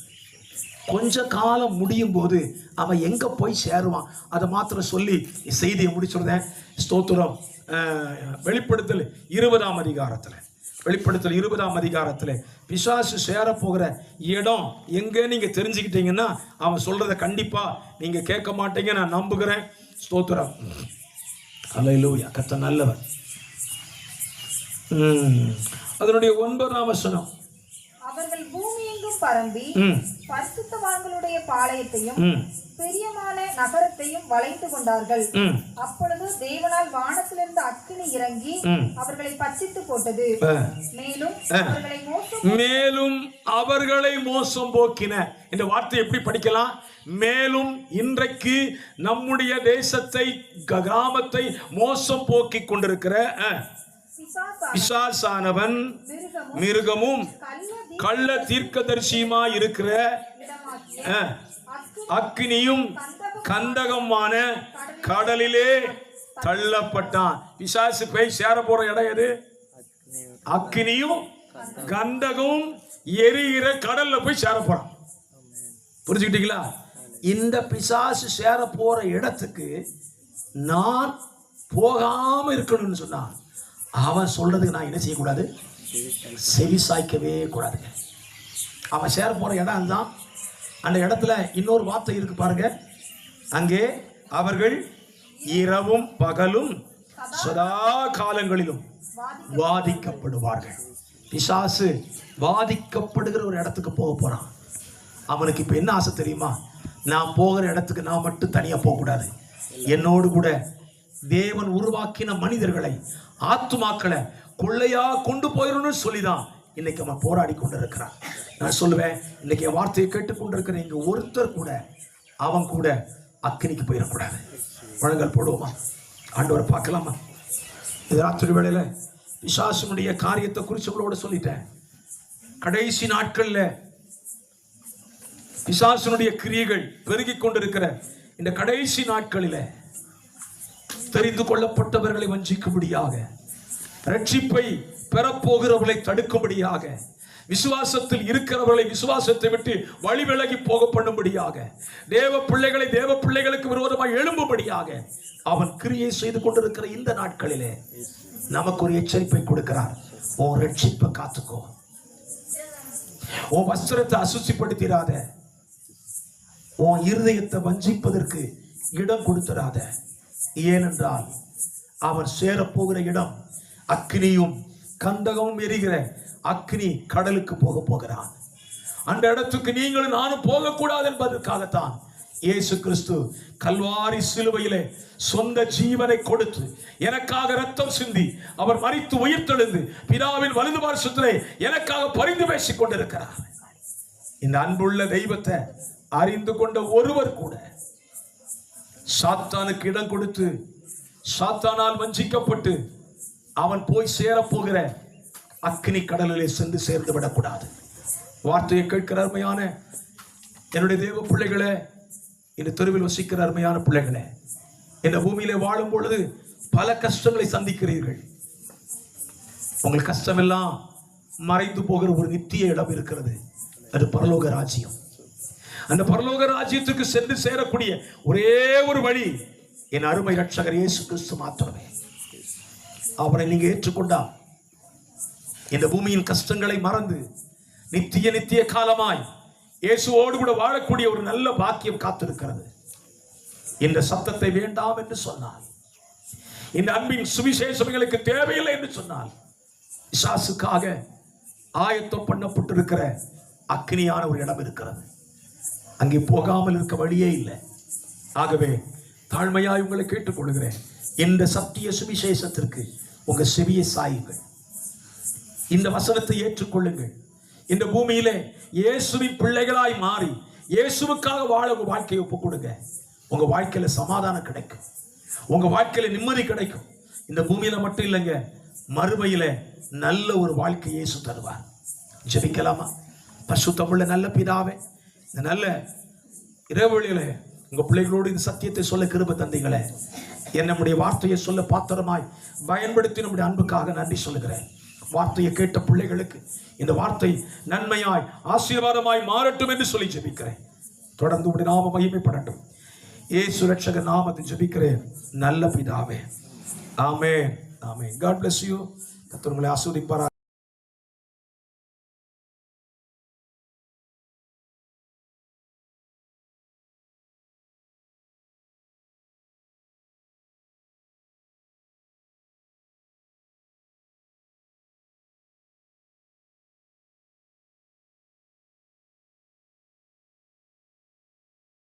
கொஞ்ச காலம் முடியும் போது அவன் எங்க போய் சேருவான் அதை மாத்திரம் சொல்லி செய்தியை முடிச்சுடுறேன். ஸ்தோத்திரம். வெளிப்படுத்தல் 20ஆம் அதிகாரத்துல வெளிப்படுத்தல் 20ஆம் அதிகாரத்தில் பிசாசு சேர போகிற இடம் எங்க நீங்க தெரிஞ்சுக்கிட்டீங்கன்னா அவன் சொல்றத கண்டிப்பா நீங்க கேட்க மாட்டீங்க, நான் நம்புகிறேன். ஸ்தோத்திரம். அல்லேலூயா. கர்த்தர் நல்லவர். அதனுடைய 9ஆம் வசனம். அவர்கள் பூமியெங்கும் பரம்பி பரிசுத்தவான்களுடைய பாளையத்தையும் பிரியமான நகரத்தையும் வளைந்து கொண்டார்கள். அப்பொழுது தேவனால் வானத்திலிருந்து அக்கினி இறங்கி அவர்களை பட்சித்து போட்டது. மேலும் அவர்களை மோசம் போக்கின. இந்த வார்த்தை எப்படி படிக்கலாம்? மேலும் இன்றைக்கு நம்முடைய தேசத்தை, கிராமத்தை மோசம் போக்கி கொண்டிருக்கிற பிசாசானவன், மிருகமும் கள்ள தீர்க்கதரிசியுமாய் இருக்கிற அக்கினியும் கந்தகமான கடலிலே தள்ளப்பட்டான். பிசாசு போய் சேர போற இடம் எது? அக்கினியும் கந்தகமும் எரிகிற கடல்ல போய் சேர போறான். புரிஞ்சுக்கிட்டீங்களா? இந்த பிசாசு சேர போற இடத்துக்கு நான் போகாம இருக்கணும்னு சொன்னான். அவன் சொல்றதுக்கு நான் என்ன செய்யக்கூடாது? செவி சாய்க்கவே கூடாதுங்க. அவன் சேர போற இடம் அதுதான். அந்த இடத்துல இன்னொரு வார்த்தை இருக்கு பாருங்க. அங்கே அவர்கள் இரவும் பகலும் சதா காலங்களிலும் வாதிக்கப்படுவார்கள். பிசாசு வாதிக்கப்படுகிற ஒரு இடத்துக்கு போக போறான். அவனுக்கு இப்ப என்ன ஆசை தெரியுமா? நான் போகிற இடத்துக்கு நான் மட்டும் தனியா போக கூடாது, என்னோடு கூட தேவன் உருவாக்கின மனிதர்களை, ஆத்துமாக்களை கொள்ளையா கொண்டு போயிடணும்னு சொல்லிதான் இன்னைக்கு அவன் போராடி கொண்டு இருக்கிறான். நான் சொல்லுவேன், இன்னைக்கு என் வார்த்தையை கேட்டுக்கொண்டிருக்கிற இங்க ஒருத்தர் கூட அவன் கூட அக்கினிக்கு போயிடக்கூடாது. வழங்கல் போடுவோமா? ஆண்டவரை பார்க்கலாமா? இது ராத்திரி வேளையில பிசாசுனுடைய காரியத்தை குறித்து உங்களோட சொல்லிட்டேன். கடைசி நாட்கள்ல பிசாசுனுடைய கிரியைகள் பெருகி கொண்டிருக்கிற இந்த கடைசி நாட்களில தெரிந்து கொள்ளப்பட்டவர்களை வஞ்சிக்கும்படியாக, ரட்சிப்பை பெறப்போகிறவர்களை தடுக்கும்படியாக, விசுவாசத்தில் இருக்கிறவர்களை விசுவாசத்தை விட்டு வழி விலகி போக பண்ணும்படியாக, தேவ பிள்ளைகளை தேவ பிள்ளைகளுக்கு விரோதமாக எழும்பும்படியாக அவன் கிரியை செய்து கொண்டிருக்கிற இந்த நாட்களிலே நமக்கு ஒரு எச்சரிப்பை கொடுக்கிறார். உன் ரட்சிப்பை காத்துக்கோ, உன் வஸ்திரத்தை அசுசிப்படுத்திடாத, உன் இருதயத்தை வஞ்சிப்பதற்கு இடம் கொடுத்துடாத. ஏனென்றால் அவன் சேரப்போகிற இடம் அக்கினியும் கந்தகமும் எரிகிற அக்கினி கடலுக்கு போக போகிறான். அந்த இடத்துக்கு நீங்களும் நானும் போகக்கூடாது என்பதற்காகத்தான் இயேசு கிறிஸ்து கல்வாரி சிலுவையிலே சொந்த ஜீவனை கொடுத்து எனக்காக ரத்தம் சிந்தி அவர் மரித்து உயிர்த்தெழுந்து பிதாவின் வலது பார்சத்திலே எனக்காக பரிந்து பேசிக் கொண்டிருக்கிறார். இந்த அன்புள்ள தெய்வத்தை அறிந்து கொண்ட ஒருவர் கூட சாத்தானுக்கு இடம் கொடுத்து சாத்தானால் வஞ்சிக்கப்பட்டு அவன் போய் சேரப்போகிற அக்கினி கடலிலே சென்று சேர்ந்து விடக்கூடாது. வார்த்தையை கேட்கிற அருமையான என்னுடைய தேவ பிள்ளைகளே, இந்த தெருவில் வசிக்கிற அருமையான பிள்ளைகளே, இந்த பூமியிலே வாழும் பொழுது பல கஷ்டங்களை சந்திக்கிறீர்கள். உங்கள் கஷ்டமெல்லாம் மறைந்து போகிற ஒரு நித்திய இடம் இருக்கிறது. அது பரலோக ராஜ்யம். அந்த பரலோக ராஜ்யத்துக்கு சென்று சேரக்கூடிய ஒரே ஒரு வழி என் அருமை ரட்சகர் இயேசு கிறிஸ்து மாத்திரமே. அவரை நீங்க ஏற்றுக்கொண்டா இந்த பூமியின் கஷ்டங்களை மறந்து நித்திய காலமாய் இயேசுவோடு கூட வாழக்கூடிய ஒரு நல்ல பாக்கியம் காத்திருக்கிறது. இந்த சத்தத்தை வேண்டாம் என்று சொன்னால், இந்த அன்பின் சுவிசேஷங்களுக்கு தேவையில்லை என்று சொன்னால், பிசாசுக்காக ஆயத்தம் பண்ணப்பட்டிருக்கிற அக்னியான ஒரு இடம் இருக்கிறது. அங்கே போகாமல் இருக்க வழியே இல்லை. ஆகவே தாழ்மையாய் உங்களை கேட்டுக்கொள்கிறேன், இந்த சத்திய சுவிசேஷத்திற்கு உங்க செவியை சாயுங்கள். இந்த வசனத்தை ஏற்றுக்கொள்ளுங்கள். இந்த பூமியிலே இயேசுவின் பிள்ளைகளாய் மாறி இயேசுவுக்காக வாழ உங்க வாழ்க்கையை ஒப்புக் கொடுங்க. உங்க வாழ்க்கையில சமாதானம் கிடைக்கும், உங்க வாழ்க்கையில நிம்மதி கிடைக்கும். இந்த பூமியில மட்டும் இல்லைங்க, மறுமையில நல்ல ஒரு வாழ்க்கை இயேசு தருவார். ஜெபிக்கலாமா? பரிசுத்தமுள்ள நல்ல பிதாவே, இந்த நல்ல இரவுகளில உங்க பிள்ளைகளோடு இந்த சத்தியத்தை சொல்ல கிருபை தந்தீங்களே, நம்முடைய வார்த்தையை சொல்ல பாத்திரமாய் பயன்படுத்தி நம்முடைய அன்புக்காக நன்றி சொல்லுகிறேன். வார்த்தையை கேட்ட பிள்ளைகளுக்கு இந்த வார்த்தை நன்மையாய் ஆசீர்வாதமாய் மாறட்டும் என்று சொல்லி ஜெபிக்கிறேன். தொடர்ந்து உடைய நாம மகிமைப்படட்டும். இயேசு ரட்சகர் நாமத்தில் ஜெபிக்கிறேன் நல்ல பிதாவே. ஆமென், ஆமென். God bless you. கர்த்தர் உங்களை ஆசீர்வதிப்பாராக.